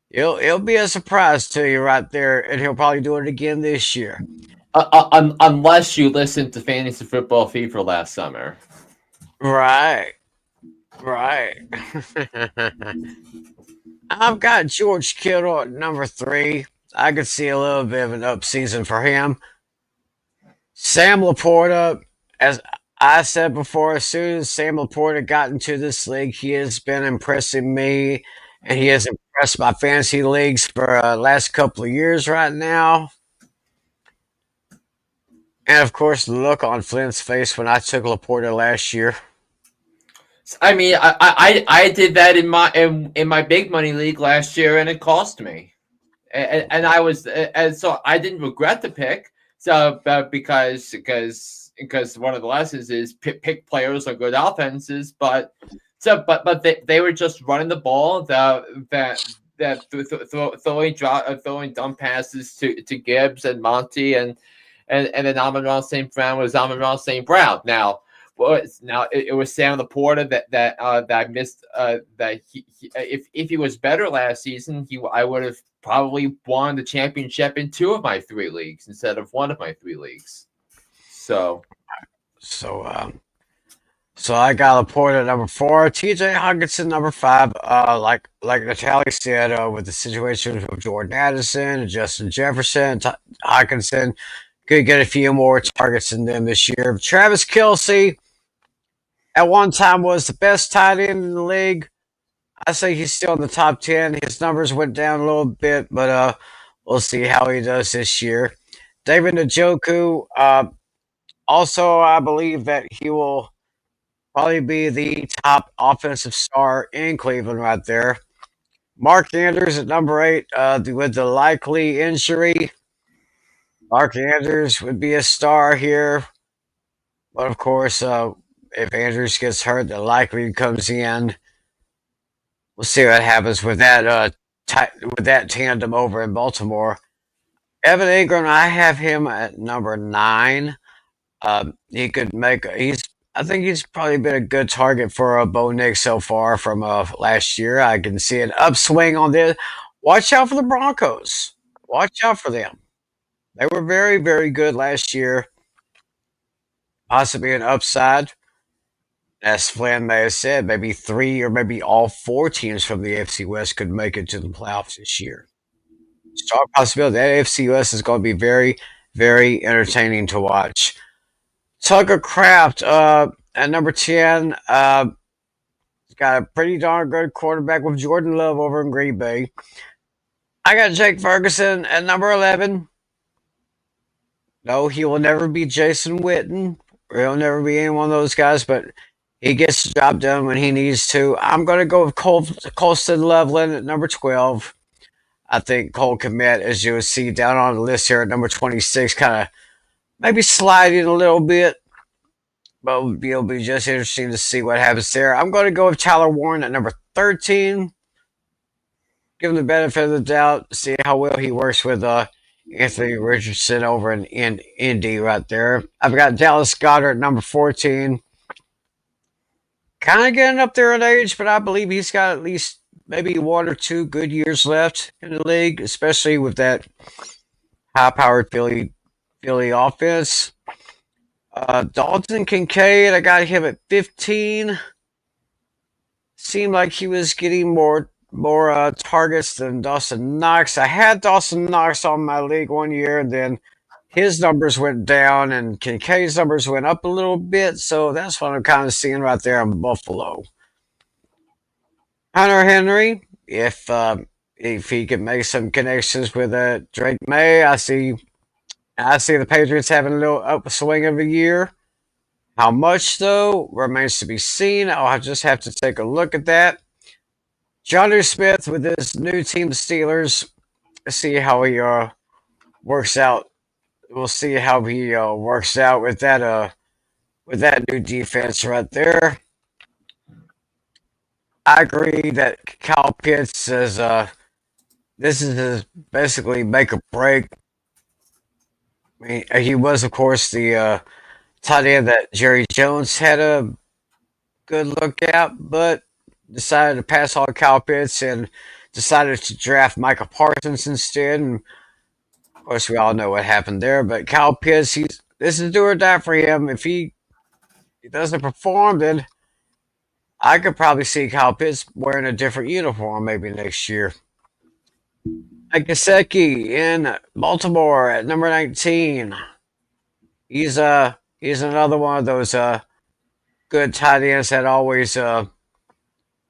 It'll be a surprise to you right there, and he'll probably do it again this year. Unless you listened to Fantasy Football Fever last summer. Right. Right. I've got George Kittle at number 3. I could see a little bit of an up season for him. Sam Laporta, as I said before, as soon as Sam Laporta got into this league, he has been impressing me, and he has impressed my fantasy leagues for the last couple of years right now. And of course, the look on Flynn's face when I took Laporta last year. I mean, I did that in my big money league last year, and it cost me. And I was and so I didn't regret the pick. So because one of the lessons is pick players or good offenses, but they were just running the ball throwing dumb passes to Gibbs and Monty and then Amon-Ra St. Brown was Amon-Ra St. Brown. Now it was Sam Laporta that I missed. That if he was better last season, I would have probably won the championship in 2 of my 3 leagues instead of 1 of my 3 leagues. So I got Laporta at number 4, TJ Hawkinson number 5. Like Natale said, with the situation of Jordan Addison and Justin Jefferson, Hawkinson could get a few more targets than them this year. Travis Kelce, at one time, was the best tight end in the league. I say he's still in the top 10. His numbers went down a little bit, but we'll see how he does this year. David Njoku, also, I believe that he will probably be the top offensive star in Cleveland right there. Mark Andrews at number 8, with the likely injury. Mark Andrews would be a star here. But of course, if Andrews gets hurt, the likely comes in. We'll see what happens with that with that tandem over in Baltimore. Evan Ingram, I have him at number 9. He could make. I think he's probably been a good target for Bo Nick so far from last year. I can see an upswing on this. Watch out for the Broncos. Watch out for them. They were very, very good last year. Possibly an upside. As Flynn may have said, maybe 3 or maybe all 4 teams from the AFC West could make it to the playoffs this year. Strong possibility. That AFC West is going to be very, very entertaining to watch. Tucker Kraft at number 10. He's got a pretty darn good quarterback with Jordan Love over in Green Bay. I got Jake Ferguson at number 11. No, he will never be Jason Witten. He'll never be any one of those guys, but he gets the job done when he needs to. I'm going to go with Colston Loveland at number 12. I think Cole Kmet, as you will see down on the list here at number 26, kind of maybe sliding a little bit. But it'll be just interesting to see what happens there. I'm going to go with Tyler Warren at number 13. Give him the benefit of the doubt. See how well he works with Anthony Richardson over in Indy right there. I've got Dallas Goedert at number 14. Kind of getting up there in age, but I believe he's got at least maybe 1 or 2 good years left in the league, especially with that high-powered Philly offense. Dalton Kincaid, I got him at 15. Seemed like he was getting more targets than Dawson Knox. I had Dawson Knox on my league one year, and then his numbers went down, and Kincaid's numbers went up a little bit. So that's what I'm kind of seeing right there in Buffalo. Hunter Henry, if he could make some connections with Drake May, I see the Patriots having a little upswing of a year. How much, though, remains to be seen. I'll just have to take a look at that. Jonnu Smith with his new team, the Steelers. see how he works out. We'll see how he works out with that new defense right there. I agree that Kyle Pitts is this is his basically make or break. I mean, he was of course the tight end that Jerry Jones had a good look at, but decided to pass on Kyle Pitts and decided to draft Micah Parsons instead. And of course, we all know what happened there. But Kyle Pitts, this is do or die for him. If he doesn't perform, then I could probably see Kyle Pitts wearing a different uniform maybe next year. Mike Gesicki in Baltimore at number 19. He's another one of those good tight ends that always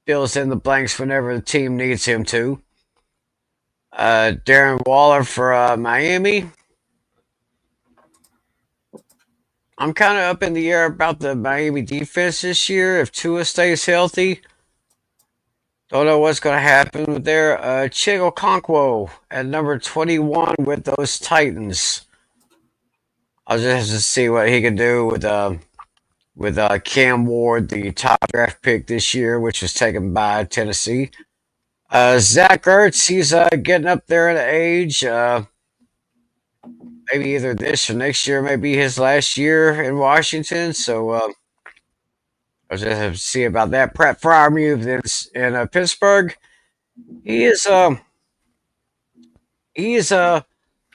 fills in the blanks whenever the team needs him to. Darren Waller for Miami. I'm kind of up in the air about the Miami defense this year. If Tua stays healthy, don't know what's going to happen there. Chigo Okonkwo at number 21 with those Titans. I'll just have to see what he can do with Cam Ward, the top draft pick this year, which was taken by Tennessee. Zach Ertz, he's getting up there in age. Maybe either this or next year may be his last year in Washington. So I'll just have to see about that. Pratt Freiermuth in Pittsburgh. He is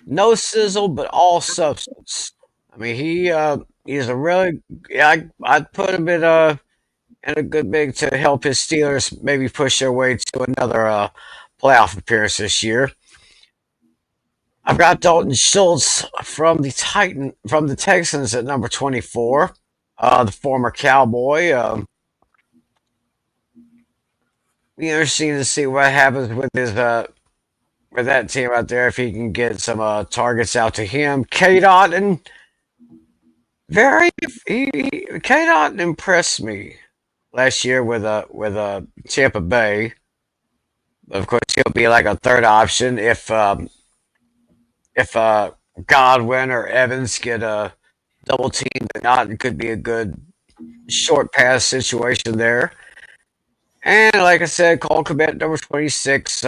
no sizzle but all substance. I mean he's a really I'd put him in a good big to help his Steelers maybe push their way to another playoff appearance this year. I've got Dalton Schultz from the Texans at number 24, the former Cowboy. Be interesting to see what happens with that team out there if he can get some targets out to him. K-Dot and K-Dot impressed me last year with Tampa Bay. But of course, he'll be like a third option if Godwin or Evans get a double team or not. It could be a good short pass situation there. And like I said, Cole Kmet, number 26.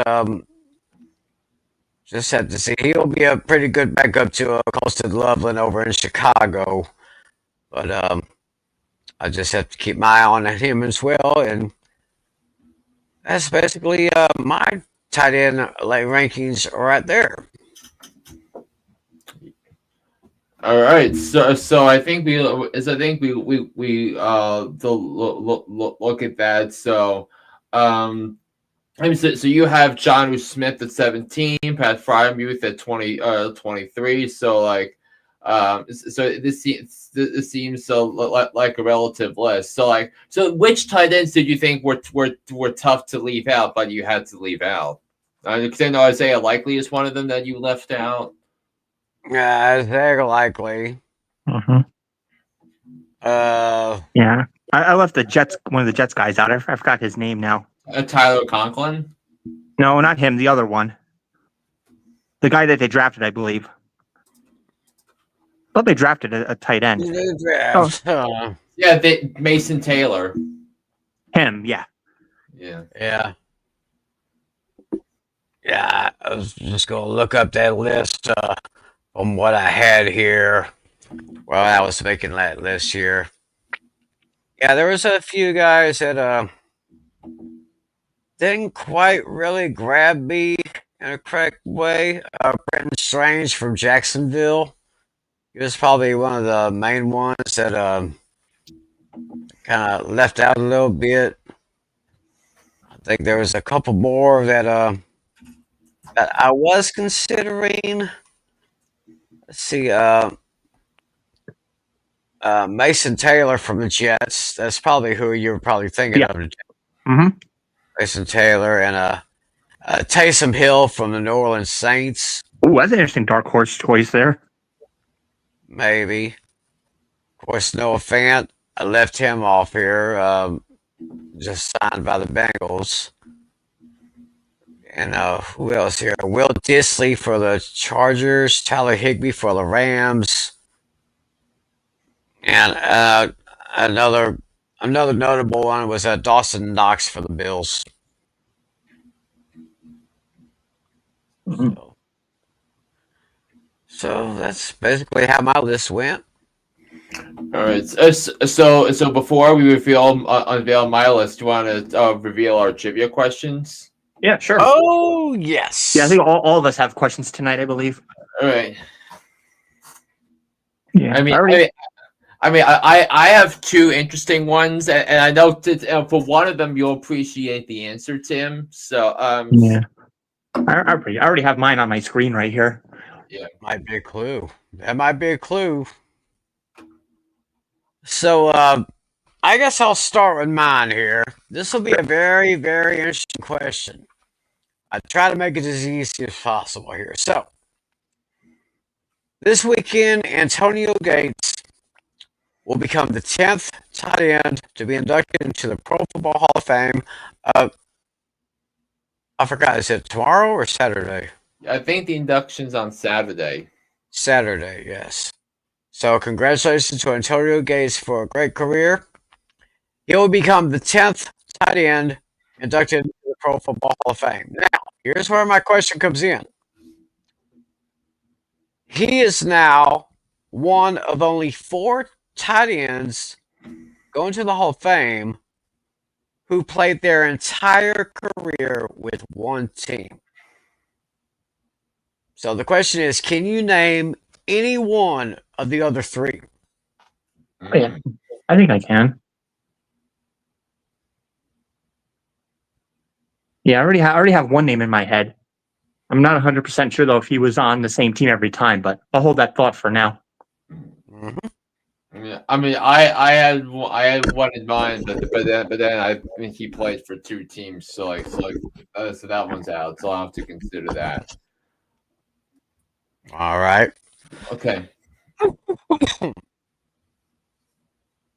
Just have to see. He'll be a pretty good backup to Colston Loveland over in Chicago. But I just have to keep my eye on him as well. And that's basically my tight end rankings right there. All right, so I think we look at that. So, so you have Jonnu Smith at 17, Pat Freiermuth at 23. So so this seems so like a relative list. So which tight ends did you think were tough to leave out, but you had to leave out? Because I know Isaiah Likely is one of them that you left out. Very likely. Mm-hmm. Yeah, I left one of the Jets guys out. I forgot his name now. Tyler Conklin? No, not him. The other one. The guy that they drafted, I believe. I thought they drafted a tight end. Yeah, Mason Taylor. Him, yeah. Yeah. I was just going to look up that list from what I had here while I was making that list here. Yeah, there was a few guys that didn't quite really grab me in a correct way. Brenton Strange from Jacksonville. He was probably one of the main ones that kind of left out a little bit. I think there was a couple more that I was considering. Let's see, Mason Taylor from the Jets. That's probably who you were probably thinking of. Mm-hmm. Mason Taylor and Taysom Hill from the New Orleans Saints. Oh, that's an interesting dark horse choice there. Maybe. Of course, Noah Fant. I left him off here. Just signed by the Bengals. And who else here? Will Disley for the Chargers, Tyler Higbee for the Rams, and another notable one was Dawson Knox for the Bills. Mhm. So that's basically how my list went. All right. So before we unveil my list, do you want to reveal our trivia questions? Yeah, sure. Oh yes. Yeah, I think all of us have questions tonight, I believe. All right. Yeah. I have two interesting ones, and I know that, for one of them you'll appreciate the answer, Tim. So yeah. I already have mine on my screen right here. Yeah, might be a clue. That might be a clue. So I guess I'll start with mine here. This will be a very, very interesting question. I try to make it as easy as possible here. So this weekend, Antonio Gates will become the 10th tight end to be inducted into the Pro Football Hall of Fame. I forgot, is it tomorrow or Saturday? I think the induction's on Saturday. Saturday, yes. So congratulations to Antonio Gates for a great career. He will become the 10th tight end inducted into the Pro Football Hall of Fame. Now, here's where my question comes in. He is now one of only 4 tight ends going to the Hall of Fame who played their entire career with one team. So the question is, can you name any one of the other 3? Oh, yeah, I think I can. Yeah, I already have one name in my head. I'm not 100% sure though if he was on the same team every time, but I'll hold that thought for now. Mm-hmm. Yeah, I had one in mind, but then I think he played for 2 teams, so that one's out. So I'll have to consider that. All right. Okay.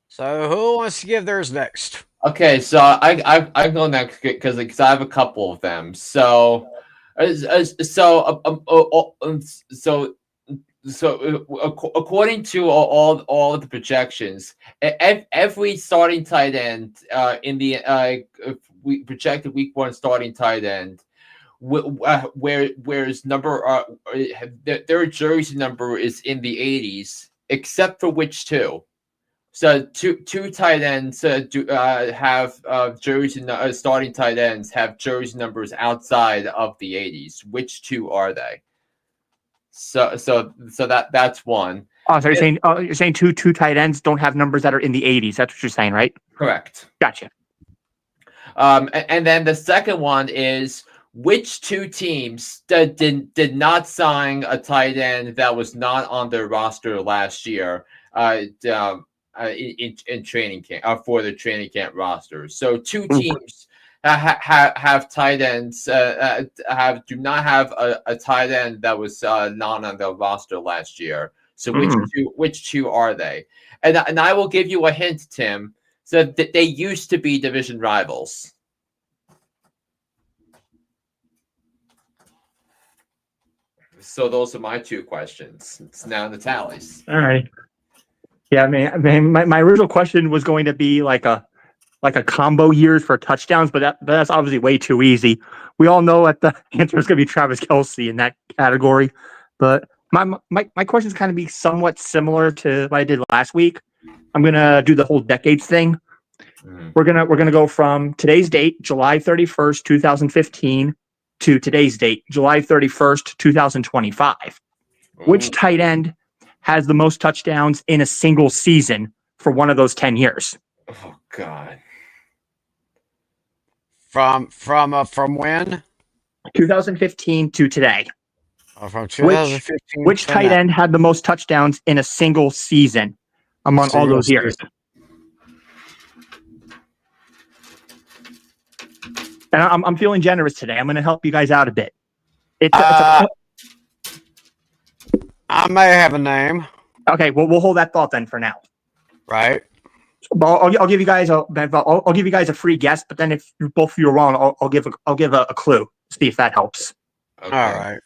So who wants to give theirs next? Okay, so I go next because I have a couple of them. So according to all of the projections, every starting tight end in the we projected week 1 starting tight end, where's number their jersey number is in the 80s, except for which 2? So two tight ends have jersey starting tight ends have jersey numbers outside of the 80s. Which 2 are they? So that's one. Oh, so you're saying two tight ends don't have numbers that are in the 80s. That's what you're saying, right? Correct. Gotcha. And then the second one is, which 2 teams did not sign a tight end that was not on their roster last year? In training camp for the training camp roster. So 2 teams have tight ends do not have a tight end that was not on the roster last year. So which two are they? And I will give you a hint, Tim. So that they used to be division rivals. So those are my 2 questions. It's now Natale's. All right. Yeah, I mean, my original question was going to be like a combo years for touchdowns, but that's obviously way too easy. We all know that the answer is going to be Travis Kelce in that category. But my question is kind of be somewhat similar to what I did last week. I'm gonna do the whole decades thing. We're gonna go from today's date, July 31st, 2015, to today's date, July 31st, 2025. Which tight end has the most touchdowns in a single season for one of those 10 years? Oh God! From when? 2015 to today. From 2015. Which tight end had the most touchdowns in a single season among all those years? And I'm feeling generous today. I'm going to help you guys out a bit. I may have a name. Okay, well, we'll hold that thought then for now. Right. I'll give you guys a free guess, but then if both of you are wrong, I'll give a clue. See if that helps. Okay. All right.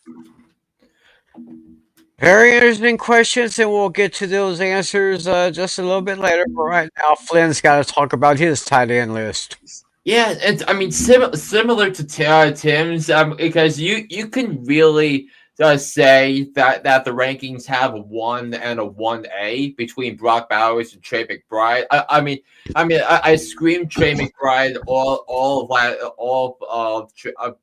Very interesting questions, and we'll get to those answers just a little bit later. But right now, Flynn's got to talk about his tight end list. Yeah, and I mean similar to Tim's, because you can really say that the rankings have a 1 and a 1A between Brock Bowers and Trey McBride. I screamed Trey McBride all of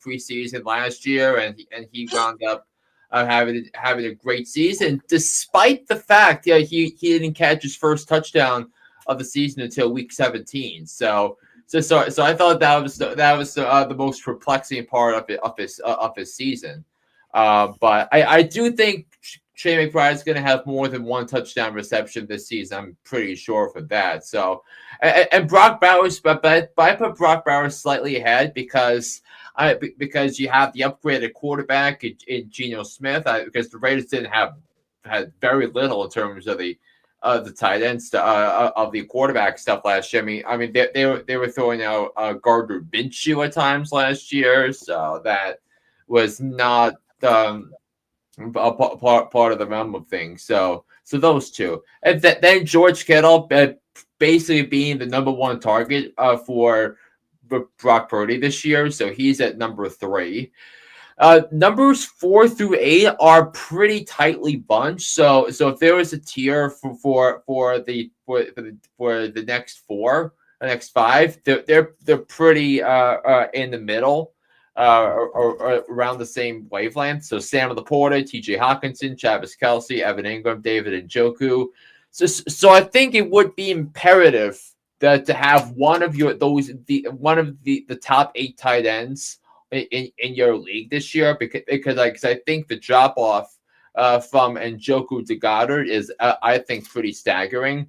preseason last year, and he wound up having a great season, despite the fact he didn't catch his first touchdown of the season until week 17. So I thought that was the most perplexing part of his season. But I do think Trey McBride is going to have more than one touchdown reception this season. I'm pretty sure for that. So, and Brock Bowers, but I put Brock Bowers slightly ahead because you have the upgraded quarterback in Jonnu Smith. Because the Raiders had very little in terms of the tight ends of the quarterback stuff last year. I mean they were throwing out Gardner Minshew at times last year, so that was not a part of the realm of things. So those two, and then George Kittle basically being the number one target for Brock Purdy this year, so he's at number 3. Numbers 4 through 8 are pretty tightly bunched. So if there was a tier for the next 4, the next 5, they're pretty in the middle, or around the same wavelength. So Sam Laporta, T.J. Hawkinson, Travis Kelce, Evan Ingram, David Njoku. So I think it would be imperative that to have one of the top 8 tight ends in your league this year, because I think the drop off from Njoku to Goddard is I think pretty staggering.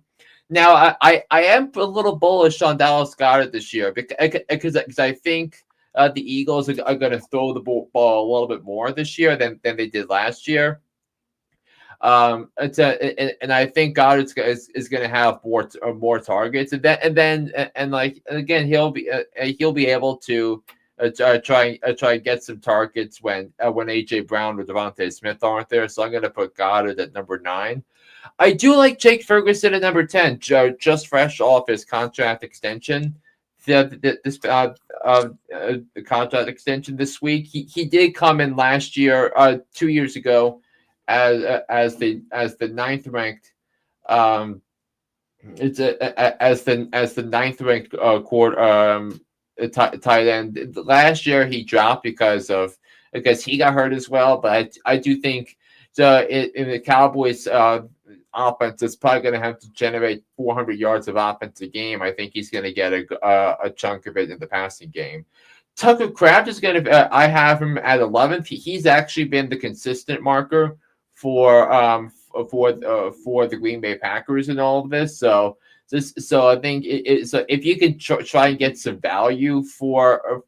Now I am a little bullish on Dallas Goddard this year because I think the Eagles are going to throw the ball a little bit more this year than they did last year. And I think Goddard is going to have more targets, and again he'll be able to try and get some targets when AJ Brown or Devontae Smith aren't there. So I'm going to put Goddard at number 9. I do like Jake Ferguson at number 10, just fresh off his contract extension. The contract extension this week. He did come in last year, 2 years ago, as the 9th ranked. It's as the 9th ranked quarter. Tight end. Last year he dropped because he got hurt as well. But I do think in the Cowboys offense is probably going to have to generate 400 yards of offense a game. I think he's going to get a chunk of it in the passing game. Tucker Kraft is going to. I have him at 11th. He's actually been the consistent marker for the Green Bay Packers in all of this. So I think so if you can try and get some value for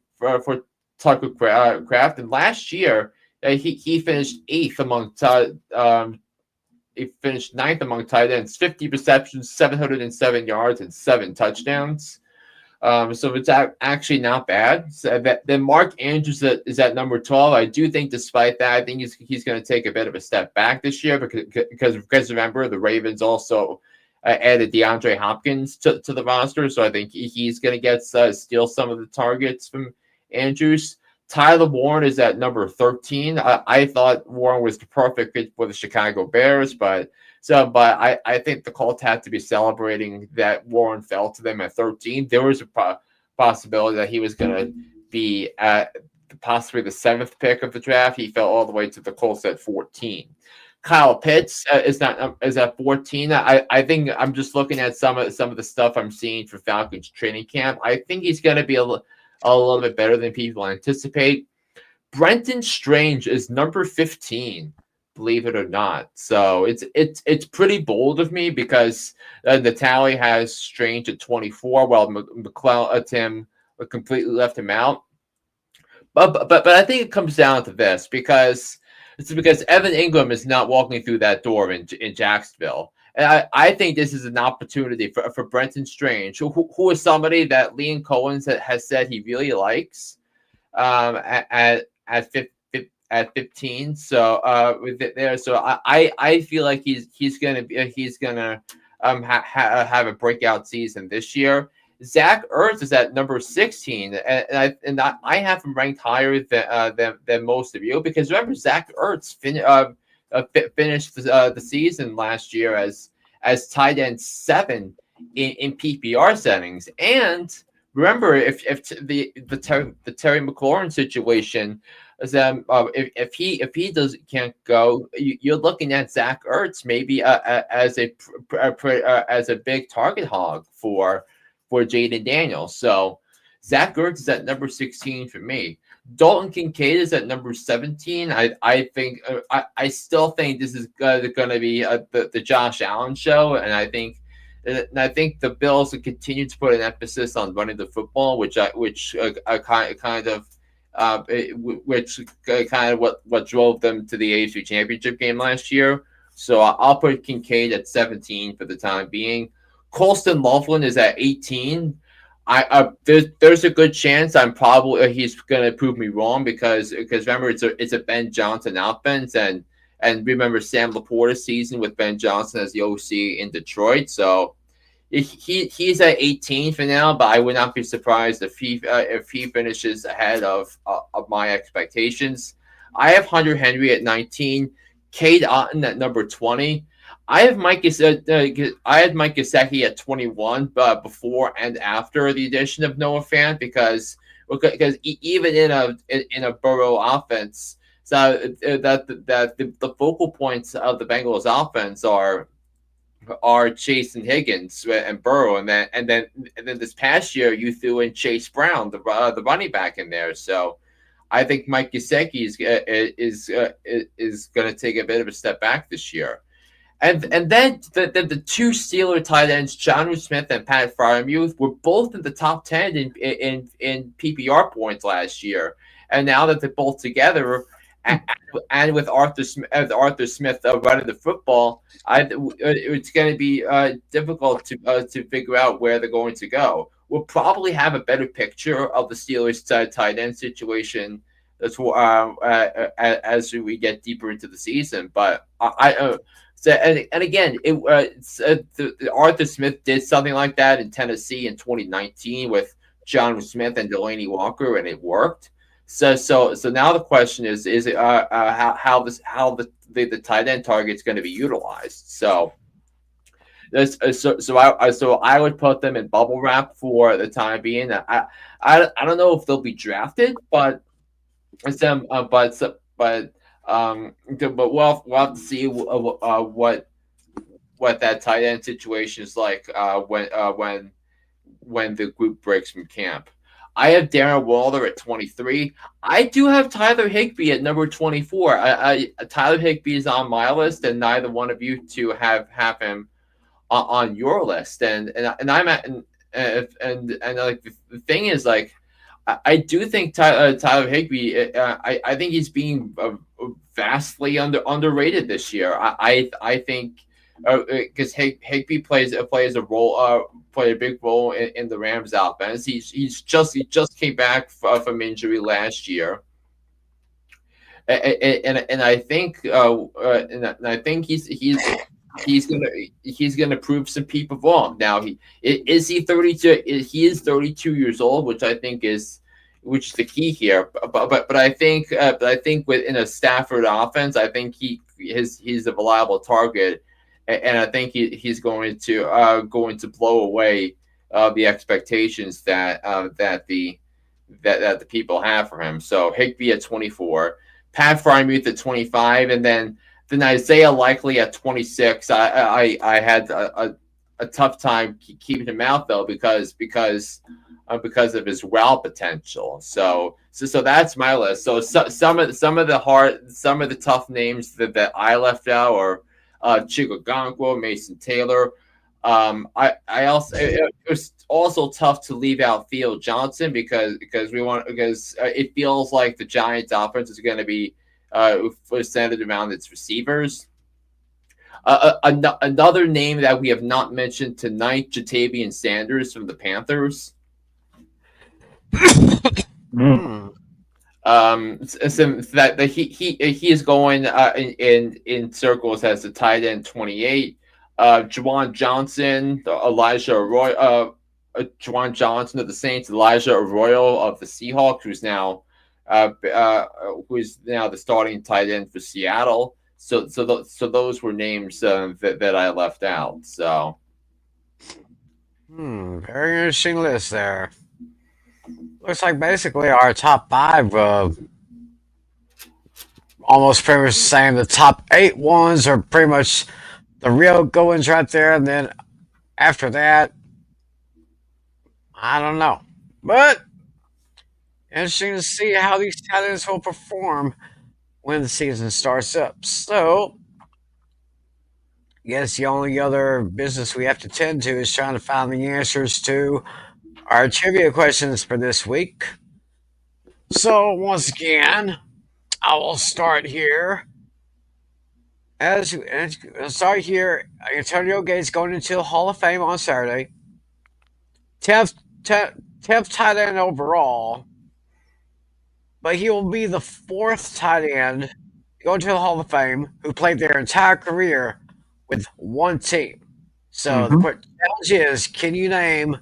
Tucker Kraft, and last year he finished 8th among he finished 9th among tight ends, 50 receptions, 707 yards, and 7 touchdowns. So it's actually not bad. So then Mark Andrews is at number 12. I do think, despite that, I think he's going to take a bit of a step back this year because remember the Ravens also added DeAndre Hopkins to the roster, so I think he's going to get steal some of the targets from Andrews. Tyler Warren is at number 13. I thought Warren was the perfect fit for the Chicago Bears, but I think the Colts had to be celebrating that Warren fell to them at 13. There was a possibility that he was going to be at possibly the 7th pick of the draft. He fell all the way to the Colts at 14. Kyle Pitts is at 14. I think I'm just looking at some of the stuff I'm seeing for Falcons training camp. I think he's going to be a little bit better than people anticipate. Brenton Strange is number 15, believe it or not. So it's pretty bold of me because Natale has Strange at 24, while Tim completely left him out. But I think it comes down to this because Evan Ingram is not walking through that door in Jacksonville. And I think this is an opportunity for Brenton Strange, who is somebody that Liam Cohen has said he really likes, at 15. So with it there, so I feel like he's gonna have a breakout season this year. Zach Ertz is at number 16, and I have him ranked higher than most of you, because remember, Zach Ertz finished the season last year as tight end 7 in PPR settings. And remember, if the Terry McLaurin situation is if he can't go, you're looking at Zach Ertz maybe as a big target hog for Jaden Daniels. So Zach Ertz is at number 16 for me. Dalton Kincaid is at number 17. I think I still think this is going to be the Josh Allen show, and I think the Bills will continue to put an emphasis on running the football, which kind of what drove them to the AFC Championship game last year. So I'll put Kincaid at 17 for the time being. Colston Loveland is at 18. There's a good chance he's going to prove me wrong, because remember, it's a Ben Johnson offense, and remember Sam Laporta's season with Ben Johnson as the OC in Detroit. So he's at 18 for now, but I would not be surprised if he finishes ahead of my expectations. I have Hunter Henry at 19, Cade Otton at number 20. I had Mike Gesicki at 21, but before and after the addition of Noah Fant, because even in a Burrow offense, so that the focal points of the Bengals offense are Chase and Higgins and Burrow, and then this past year you threw in Chase Brown, the running back, in there. So I think Mike Gesicki is going to take a bit of a step back this year. And then the two Steeler tight ends, Jonnu Smith and Pat Freiermuth, were both in the top 10 in PPR points last year. And now that they're both together, and with Arthur Smith running the football, it's going to be difficult to figure out where they're going to go. We'll probably have a better picture of the Steelers tight end situation as we get deeper into the season. But again, Arthur Smith did something like that in Tennessee in 2019 with Jonnu Smith and Delanie Walker, and it worked. So now the question is it how the tight end target is going to be utilized? So I would put them in bubble wrap for the time being. I don't know if they'll be drafted, but we'll have to see what that tight end situation is like when the group breaks from camp. I have Darren Waller at 23. I do have Tyler Higbee at number 24. Tyler Higbee is on my list, and neither one of you two have him on your list. And I'm at and like the thing is, like, I do think Tyler Higbee. I think he's being vastly underrated this year. I think because Higbee plays a big role in the Rams offense. He just came back from injury last year, and I think he's gonna prove some people wrong. Now he is 32. He is 32 years old, which is the key here. But I think within a Stafford offense, I think he's a reliable target. And I think he's going to blow away the expectations that the people have for him. So Higbee at 24, Pat Freiermuth at 25, and then Isaiah Likely at 26. I had a tough time keeping him out though because of his route potential. So that's my list. So some of the tough names that I left out are Chigogankwo, Mason Taylor. It was also tough to leave out Theo Johnson because it feels like the Giants' offense is going to be centered around its receivers. Another name that we have not mentioned tonight, Jatavian Sanders from the Panthers. So that he is going in circles as the tight end 28. Juwan Johnson, Elijah Arroyo, Juwan Johnson of the Saints, Elijah Arroyo of the Seahawks, who is now the starting tight end for Seattle. So those were names that I left out. So, very interesting list there. Looks like basically our top 5 almost pretty much the same. The top 8 ones are pretty much the real goings right there, and then after that, I don't know. But interesting to see how these tight ends will perform when the season starts up. So, I guess the only other business we have to tend to is trying to find the answers to our trivia questions for this week. So, once again, I will start here. Start here, Antonio Gates going into the Hall of Fame on Saturday. 10th, 10th tight end overall, but he will be the 4th tight end going to the Hall of Fame who played their entire career with one team. So the challenge is, can you name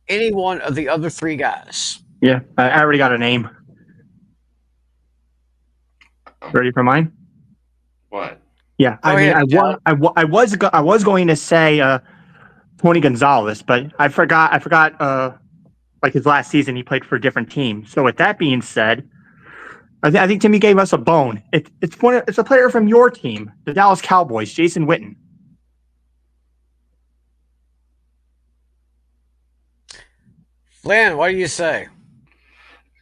any one of the other 3 guys? Yeah, I already got a name. Ready for mine? What? Yeah, I was going to say Tony Gonzalez, but I forgot. Like his last season, he played for a different team. So with that being said, I think Timmy gave us a bone. It's a player from your team, the Dallas Cowboys, Jason Witten. Flynn, what do you say?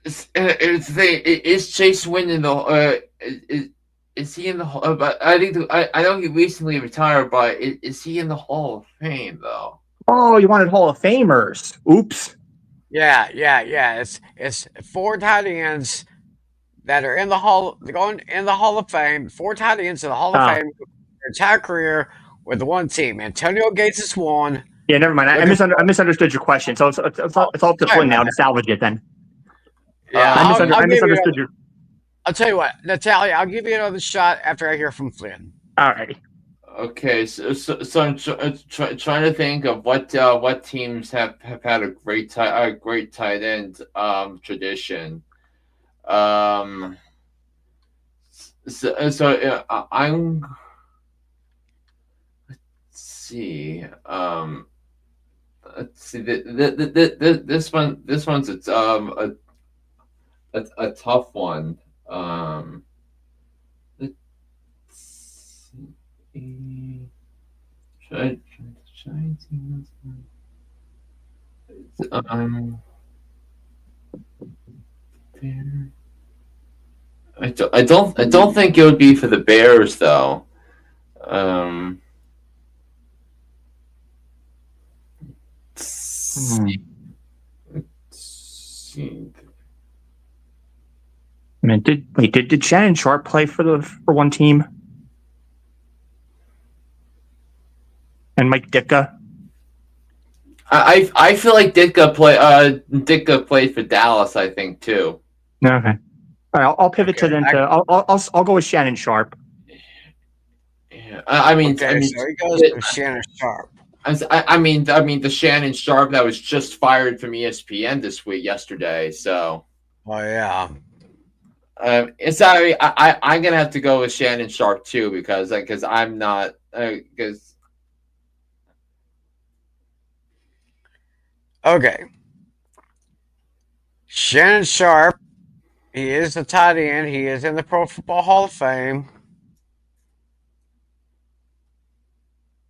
Is Chase Wynn in the is he in the Hall? But I know he recently retired, but is he in the Hall of Fame though? Oh, you wanted Hall of Famers? Oops. Yeah. It's 4 tight ends that are going in the Hall of Fame. 4 tight ends in the Hall of Fame their entire career with one team. Antonio Gates is one. Yeah, never mind. I misunderstood your question. So it's all up to Flynn now to salvage it then. Yeah, I misunderstood your. I'll tell you what, Natale, I'll give you another shot after I hear from Flynn. Alrighty. Okay, so I'm trying to think of what teams have had a great tight end tradition. I'm let's see. Let's see. This one's a tough one. Let's see. Try I don't think it would be for the Bears though. Let's see. I mean, did Shannon Sharp play for one team? And Mike Ditka? I feel like Ditka played for Dallas, I think too. Okay. All right, I'll pivot to then. I'll go with Shannon Sharp. Yeah, I mean, so he goes with Shannon Sharp. I mean, the Shannon Sharp that was just fired from ESPN yesterday. So. Oh yeah. Sorry, I'm gonna have to go with Shannon Sharp too because I'm not because. Okay. Shannon Sharp, he is the tight end. He is in the Pro Football Hall of Fame.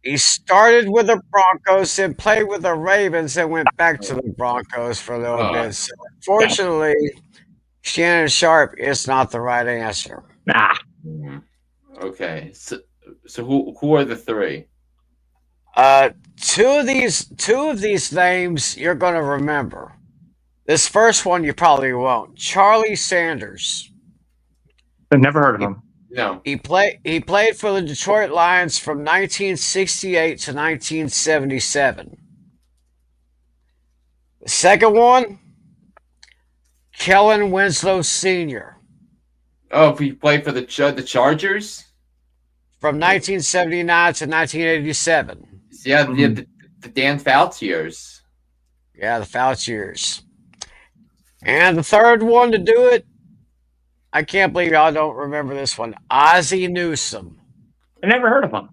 He started with the Broncos and played with the Ravens and went back to the Broncos for a little bit. So unfortunately, Shannon Sharp is not the right answer. Nah. Okay. So who are the 3? Two of these names you're going to remember. This first one you probably won't. Charlie Sanders. I've never heard of him. No. He played for the Detroit Lions from 1968 to 1977. The second one, Kellen Winslow Sr. Oh, he played for the Chargers. From 1979 to 1987. Yeah, Mm. the Dan Fouts years. Yeah, the Fouts years. And the third one to do it, I can't believe y'all don't remember this one. Ozzie Newsome I never heard of him.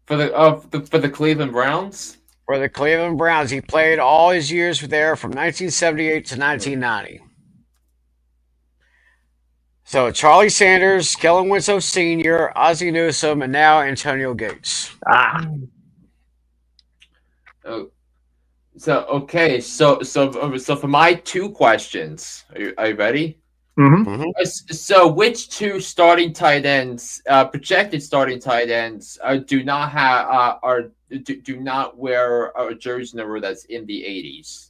For the Cleveland Browns. for the Cleveland Browns. He played all his years there from 1978 to 1990. So Charlie Sanders, Kellen Winslow Sr., Ozzie Newsome, and now Antonio Gates. Ah, Oh, so for my two questions, are you ready? mm-hmm. So which two starting tight ends, projected starting tight ends, do not have do not wear a jersey number that's in the 80s?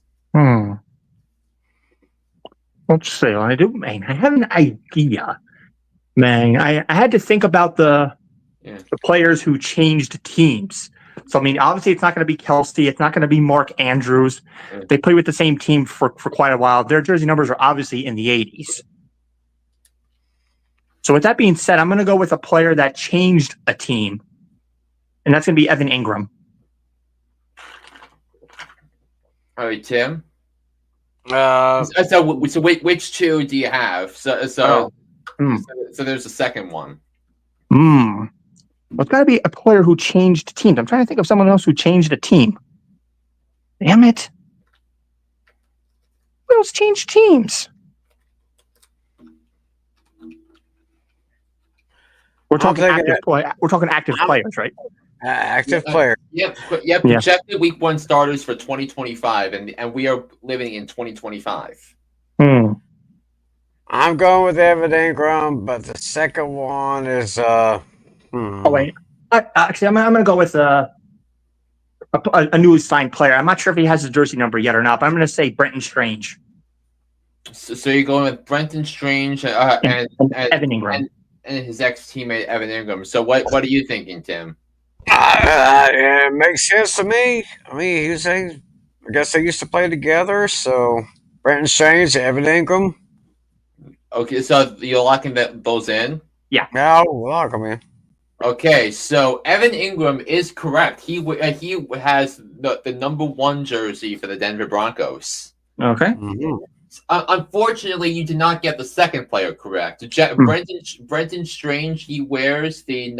Let's see. I do, man. I have an idea, man. I had to think about the players who changed teams. So, I mean, obviously, it's not going to be Kelsey. It's not going to be Mark Andrews. They play with the same team for quite a while. Their jersey numbers are obviously in the 80s. So, with that being said, I'm going to go with a player that changed a team, and that's going to be Evan Ingram. All right, Tim. Uh, So which two do you have? So there's a second one. Well, it's got to be a player who changed teams. I'm trying to think of someone else who changed a team. Damn it. Who else changed teams? We're talking active players, right? active player. Yep. Projected week 1 starters for 2025, and we are living in 2025. I'm going with Evan Ingram, but the second one is Oh wait, actually, I'm going to go with a newly signed player. I'm not sure if he has his jersey number yet or not, but I'm going to say Brenton Strange. So you're going with Brenton Strange and Evan Ingram and his ex-teammate Evan Ingram. So what are you thinking, Tim? it makes sense to me. I mean, I guess they used to play together. So Brenton Strange, Evan Ingram. Okay, so you're locking those in? Yeah. No, lock them in. Okay, so Evan Ingram is correct. He has the number 1 jersey for the Denver Broncos. Okay. Mm-hmm. Unfortunately, you did not get the second player correct. Brenton Strange, he wears the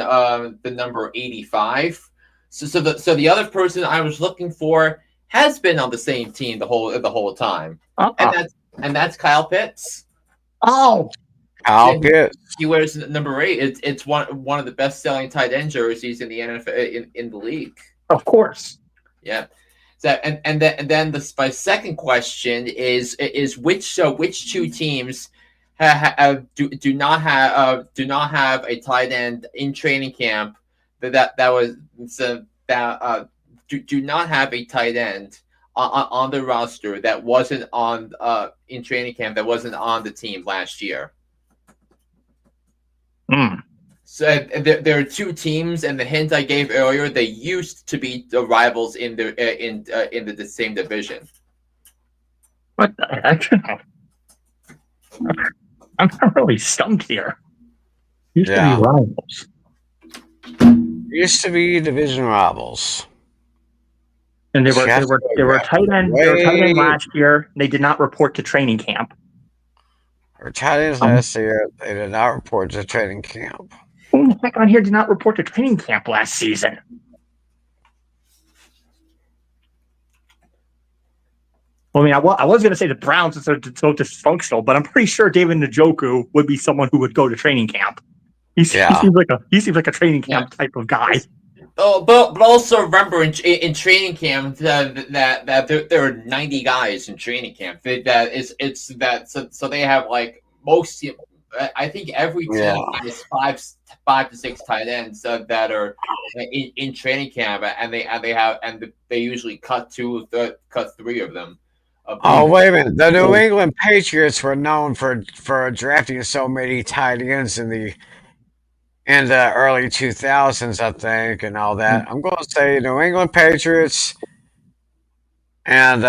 number 85. So the other person I was looking for has been on the same team the whole time, and that's Kyle Pitts. Oh, Kyle Pitts. He wears number 8. It's one of the best selling tight end jerseys in the NFL in the league. Of course. Yeah. So and then my second question is which two teams do not have a tight end in training camp do not have a tight end on the roster that wasn't on in training camp, that wasn't on the team last year. So there are two teams, and the hint I gave earlier, they used to be the rivals in the same division. What the heck? I'm not really stumped here. Used to be rivals. Used to be division rivals. And they were tight end. They were tight end last year. They did not report to training camp. Or tight ends last year, they did not report to training camp. Who the heck on here did not report to training camp last season? Well, I mean, I was going to say the Browns are so dysfunctional, but I'm pretty sure David Njoku would be someone who would go to training camp. He seems like a training camp type of guy. Oh, but also remember in training camp that there are 90 guys in training camp. So they have like most. I think every team has five to six tight ends that are in training camp, and they usually cut three of them. Oh, wait a minute! The New England Patriots were known for drafting so many tight ends in the early 2000s, I think, and all that. I'm going to say New England Patriots and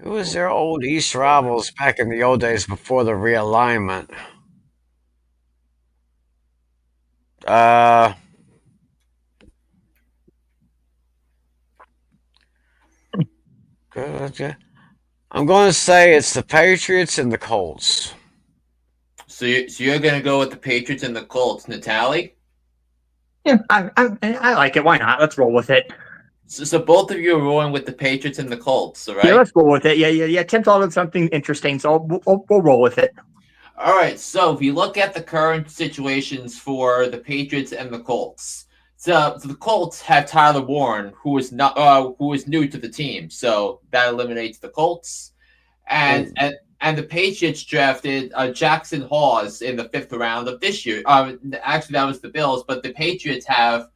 Who was their old East rivals back in the old days before the realignment? Uh, okay. I'm going to say it's the Patriots and the Colts. So you're going to go with the Patriots and the Colts, Natale? Yeah, I like it. Why not? Let's roll with it. So both of you are rolling with the Patriots and the Colts, all right? Yeah, let's roll with it. Yeah. Tim thought of something interesting, so we'll roll with it. All right, so if you look at the current situations for the Patriots and the Colts, so the Colts have Tyler Warren, who is new to the team, so that eliminates the Colts, and the Patriots drafted Jackson Hawes in the 5th round of this year. Actually, that was the Bills, but the Patriots have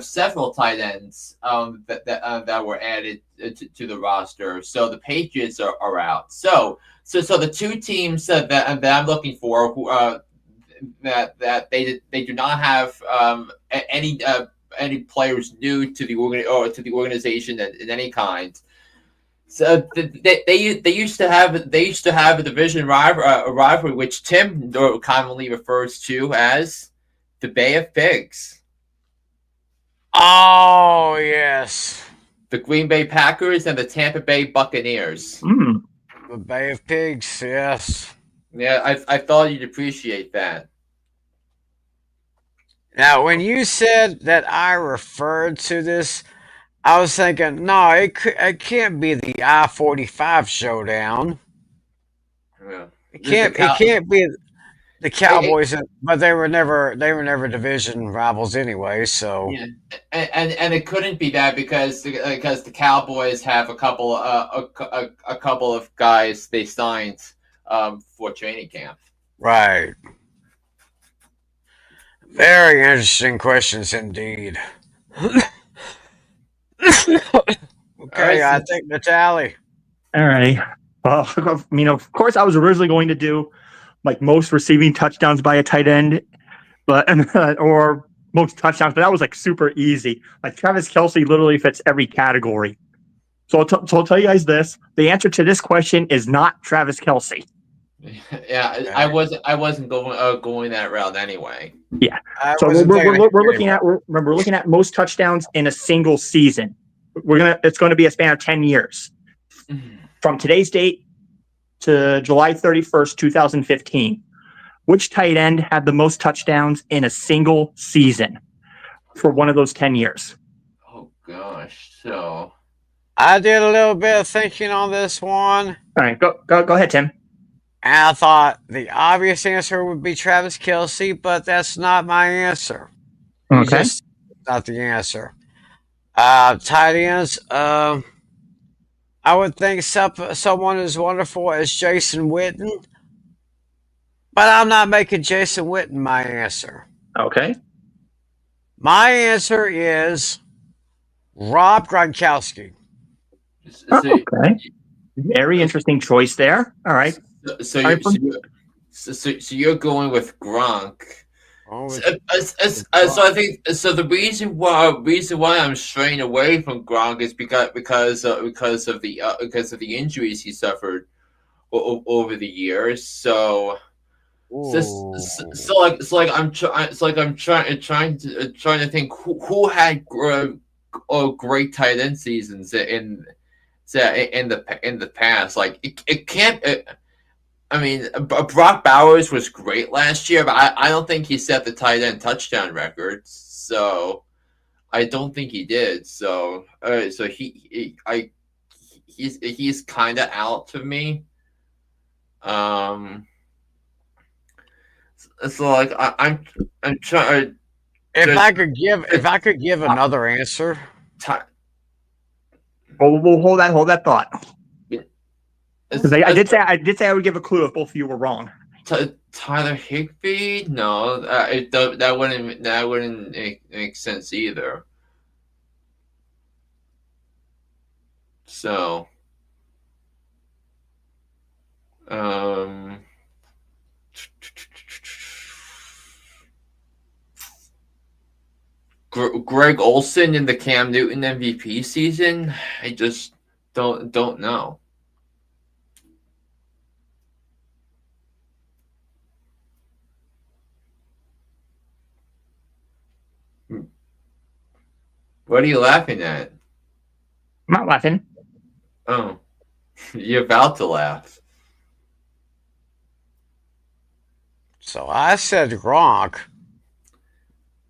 several tight ends that were added to the roster, so the Patriots are out. So the two teams that I'm looking for, who that they do not have any players new to the organization in any kind. So they used to have a division rivalry, which Tim commonly refers to as the Bay of Pigs. Oh, yes. The Green Bay Packers and the Tampa Bay Buccaneers. The Bay of Pigs, yes. Yeah, I thought you'd appreciate that. Now, when you said that I referred to this, I was thinking, no, it can't be the I-45 showdown. Yeah. It can't be the Cowboys, but they were never division rivals anyway. So yeah, and it couldn't be that because the Cowboys have a couple of guys they signed for training camp. Right. Very interesting questions indeed. Okay, I think Natale. All right. Well, of course, I was originally going to do like most receiving touchdowns by a tight end, but or most touchdowns, but that was like super easy. Like Travis Kelce literally fits every category. So I'll tell you guys this: the answer to this question is not Travis Kelce. Yeah, I wasn't going that route anyway. Yeah. So we're looking at most touchdowns in a single season. It's going to be a span of 10 years from today's date to July 31st, 2015. Which tight end had the most touchdowns in a single season for one of those 10 years? Oh gosh, so I did a little bit of thinking on this one. All right, go ahead, Tim. And I thought the obvious answer would be Travis Kelce, but that's not my answer. Okay. Just not the answer. Tight ends. I would think someone as wonderful as Jason Witten, but I'm not making Jason Witten my answer. Okay. My answer is Rob Gronkowski. Okay. Very interesting choice there. All right. So you're going with Gronk. So I think the reason why I'm straying away from Gronk is because of the injuries he suffered over the years. So I'm trying to think who had great tight end seasons in the past. Like it can't. I mean, Brock Bowers was great last year, but I don't think he set the tight end touchdown record. So I don't think he did. So he's kind of out to me. So like I'm trying. If I could give another answer. We'll hold that thought. Because I did say I would give a clue if both of you were wrong. Tyler Higbee? No, that wouldn't make sense either. So, Greg Olsen in the Cam Newton MVP season? I just don't know. What are you laughing at? I'm not laughing. Oh, you're about to laugh. So I said Gronk.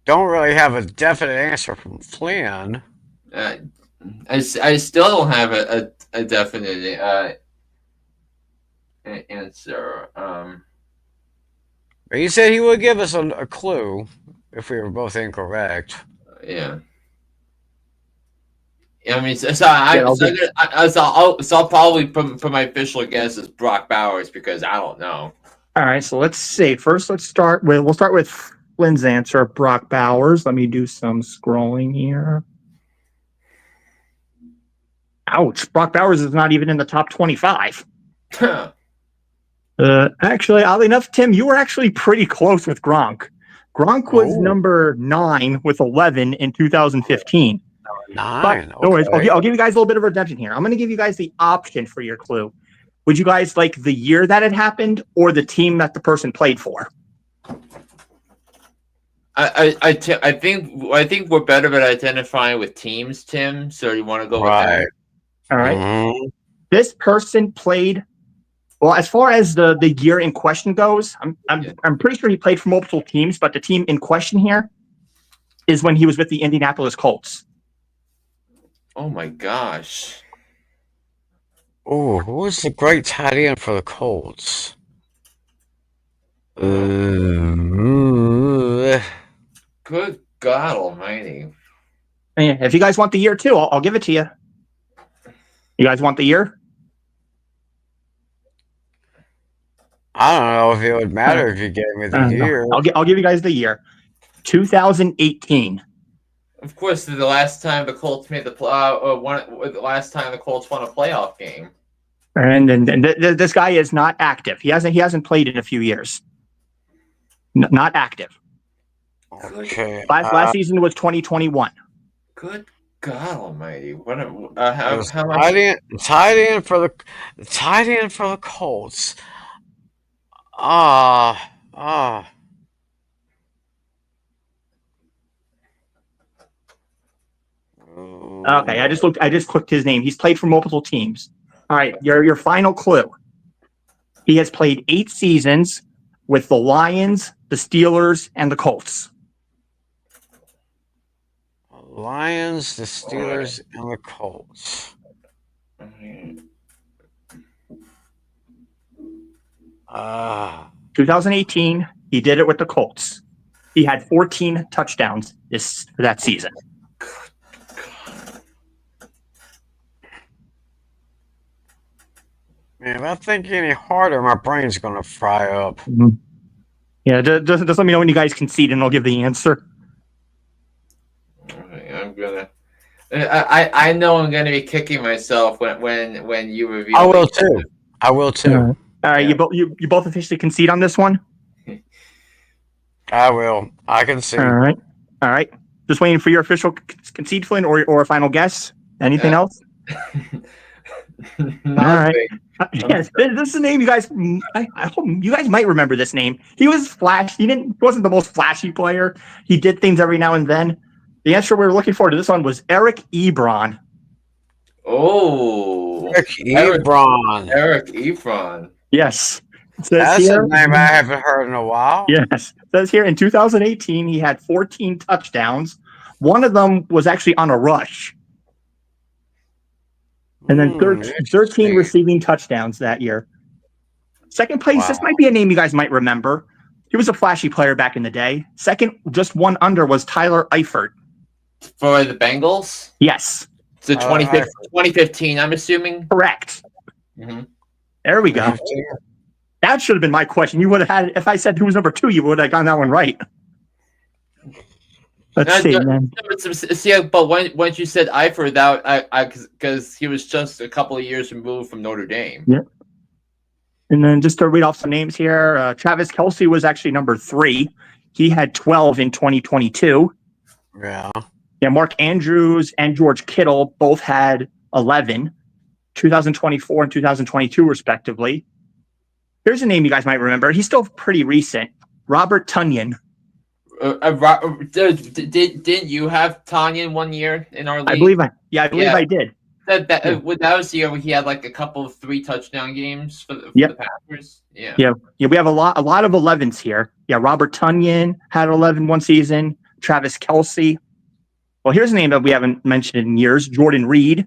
Don't really have a definite answer from Flynn. Uh, I still don't have a definite answer. But he said he would give us a clue if we were both incorrect. Yeah. I mean, so I'll probably put my official guess as Brock Bowers because I don't know. All right, so let's see. First, we'll start with Flynn's answer, Brock Bowers. Let me do some scrolling here. Ouch, Brock Bowers is not even in the top 25. Actually, oddly enough, Tim, you were actually pretty close with Gronk. Gronk was number 9 with 11 in 2015. 9. No worries. I'll give you guys a little bit of redemption here. I'm going to give you guys the option for your clue. Would you guys like the year that it happened or the team that the person played for? I think we're better at identifying with teams, Tim. So you want to go with that? All right. This person played. Well, as far as the year in question goes, I'm pretty sure he played for multiple teams, but the team in question here is when he was with the Indianapolis Colts. Oh my gosh. Oh, who was the great tight end for the Colts? Good God Almighty! If you guys want the year too, I'll give it to you. You guys want the year? I don't know if it would matter if you gave me the year. I'll give you guys the year. 2018. Of course, the last time the Colts made the last time the Colts won a playoff game. And this guy is not active. He hasn't played in a few years. Not active. Okay. Last season was 2021. Good God Almighty! What? How much? Tight end for the Colts. Okay, I just clicked his name. He's played for multiple teams. All right, your final clue. He has played 8 seasons with the Lions, the Steelers, and the Colts. Lions, the Steelers, and the Colts. 2018, he did it with the Colts. He had 14 touchdowns for that season. Man, if I think any harder, my brain's gonna fry up. Mm-hmm. Yeah, just let me know when you guys concede, and I'll give the answer. I'm gonna. I know I'm gonna be kicking myself when you reveal. I will too. All right, yeah. You both officially concede on this one. I will. I can see. All right. Just waiting for your official concede, Flynn, or a final guess. Anything else? All right. Yes, this is a name you guys. I hope you guys might remember this name. He was flash. He wasn't the most flashy player. He did things every now and then. The answer we were looking for to this one was Eric Ebron. Oh, Eric Ebron. Eric Ebron. Yes. That's a name I haven't heard in a while. Yes. It says here in 2018, he had 14 touchdowns. One of them was actually on a rush. And then 13 receiving touchdowns that year. Second place, This might be a name you guys might remember. He was a flashy player back in the day. Second, just one under, was Tyler Eifert. For the Bengals? Yes. So 2015, I'm assuming? Correct. Mm-hmm. There we go. That should have been my question. You would have had, if I said who was number 2, you would have gotten that one right. Let's see, man. See, but once you said Eifert, because he was just a couple of years removed from Notre Dame. Yeah. And then just to read off some names here, Travis Kelce was actually number 3. He had 12 in 2022. Yeah. Yeah, Mark Andrews and George Kittle both had 11, 2024 and 2022 respectively. Here's a name you guys might remember. He's still pretty recent. Robert Tonyan. Didn't you have Tanyan 1 year in our league? I believe I did. That was the year when he had like a couple of 3 touchdown games for the Packers. Yeah. We have a lot of 11s here. Yeah, Robert Tonyan had 11 one season. Travis Kelce. Well, here's a name that we haven't mentioned in years: Jordan Reed.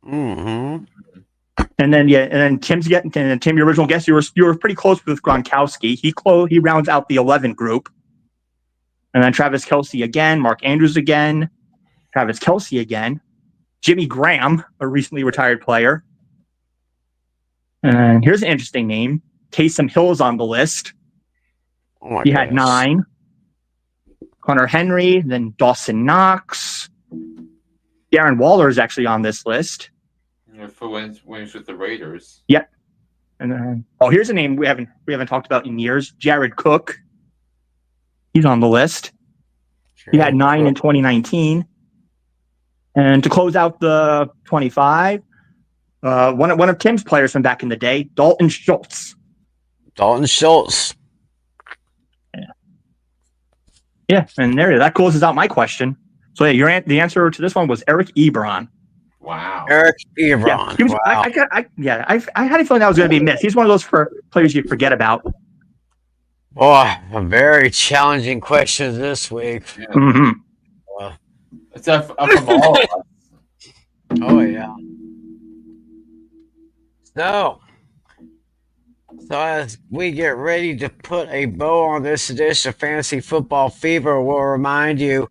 Mm-hmm. And then Tim, your original guest, you were pretty close with Gronkowski. He rounds out the 11 group. And then Travis Kelce again, Mark Andrews again, Travis Kelce again, Jimmy Graham, a recently retired player. And here's an interesting name. Taysom Hill's on the list. Oh he had 9. Hunter Henry, then Dawson Knox. Darren Waller is actually on this list. Yeah, for when he's with the Raiders. Yep. And then here's a name we haven't talked about in years. Jared Cook. He's on the list. He had 9 in 2019. And to close out the 25, one of Tim's players from back in the day, Dalton Schultz. Yeah, and that closes out my question. So the answer to this one was Eric Ebron. Wow. Eric Ebron. Yeah, I had a feeling that was going to be missed. He's one of those players you forget about. Boy, a very challenging question this week. Yeah. Mm-hmm. It's up from all of us. Oh, yeah. So as we get ready to put a bow on this edition of Fantasy Football Fever, we'll remind you,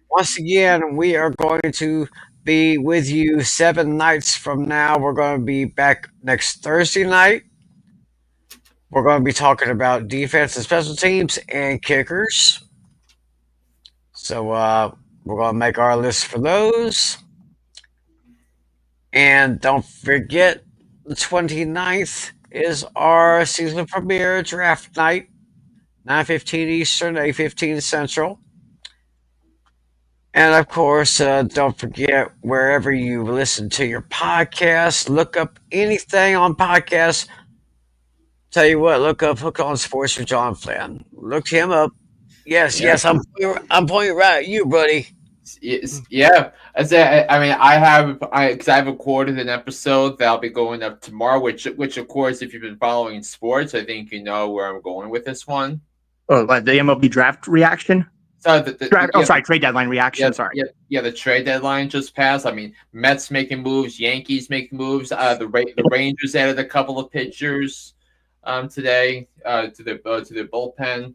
once again, we are going to be with you 7 nights from now. We're going to be back next Thursday night. We're going to be talking about defense and special teams and kickers. So we're going to make our list for those. And don't forget, the 29th is our season premiere draft night, 9:15 Eastern, 8:15 Central. And of course, don't forget, wherever you listen to your podcast, look up anything on podcasts. Tell you what, look up Hook on Sports with John Flynn. Look him up. Yes, I'm pointing right at you, buddy. Yeah, I have recorded an episode that'll be going up tomorrow. Which of course, if you've been following sports, I think you know where I'm going with this one. Oh, the MLB draft reaction. So trade deadline reaction. The trade deadline just passed. I mean, Mets making moves, Yankees making moves. The Rangers added a couple of pitchers today to their bullpen.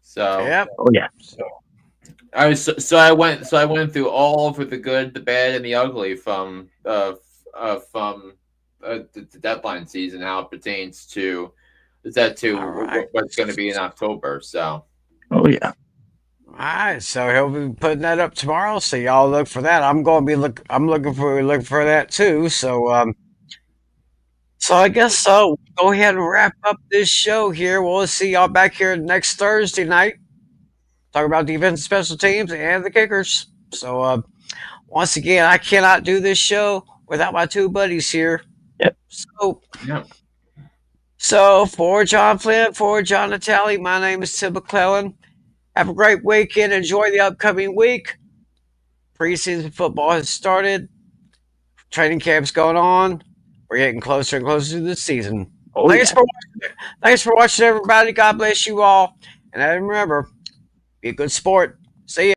So yep. Oh yeah. So I went through all of the good, the bad, and the ugly from the deadline season, how it pertains to what's going to be in October. So. Oh yeah. All right, so he'll be putting that up tomorrow. So y'all look for that. I'm going to be I'm looking for that too. So so I guess so. Go ahead and wrap up this show here. We'll see y'all back here next Thursday night. Talk about defense, special teams, and the kickers. So once again, I cannot do this show without my 2 buddies here. Yep. So for John Flynn, for John Natale, my name is Tim McClellan. Have a great weekend. Enjoy the upcoming week. Preseason football has started. Training camp's going on. We're getting closer and closer to the season. Thanks for watching, everybody. God bless you all. And remember, be a good sport. See ya.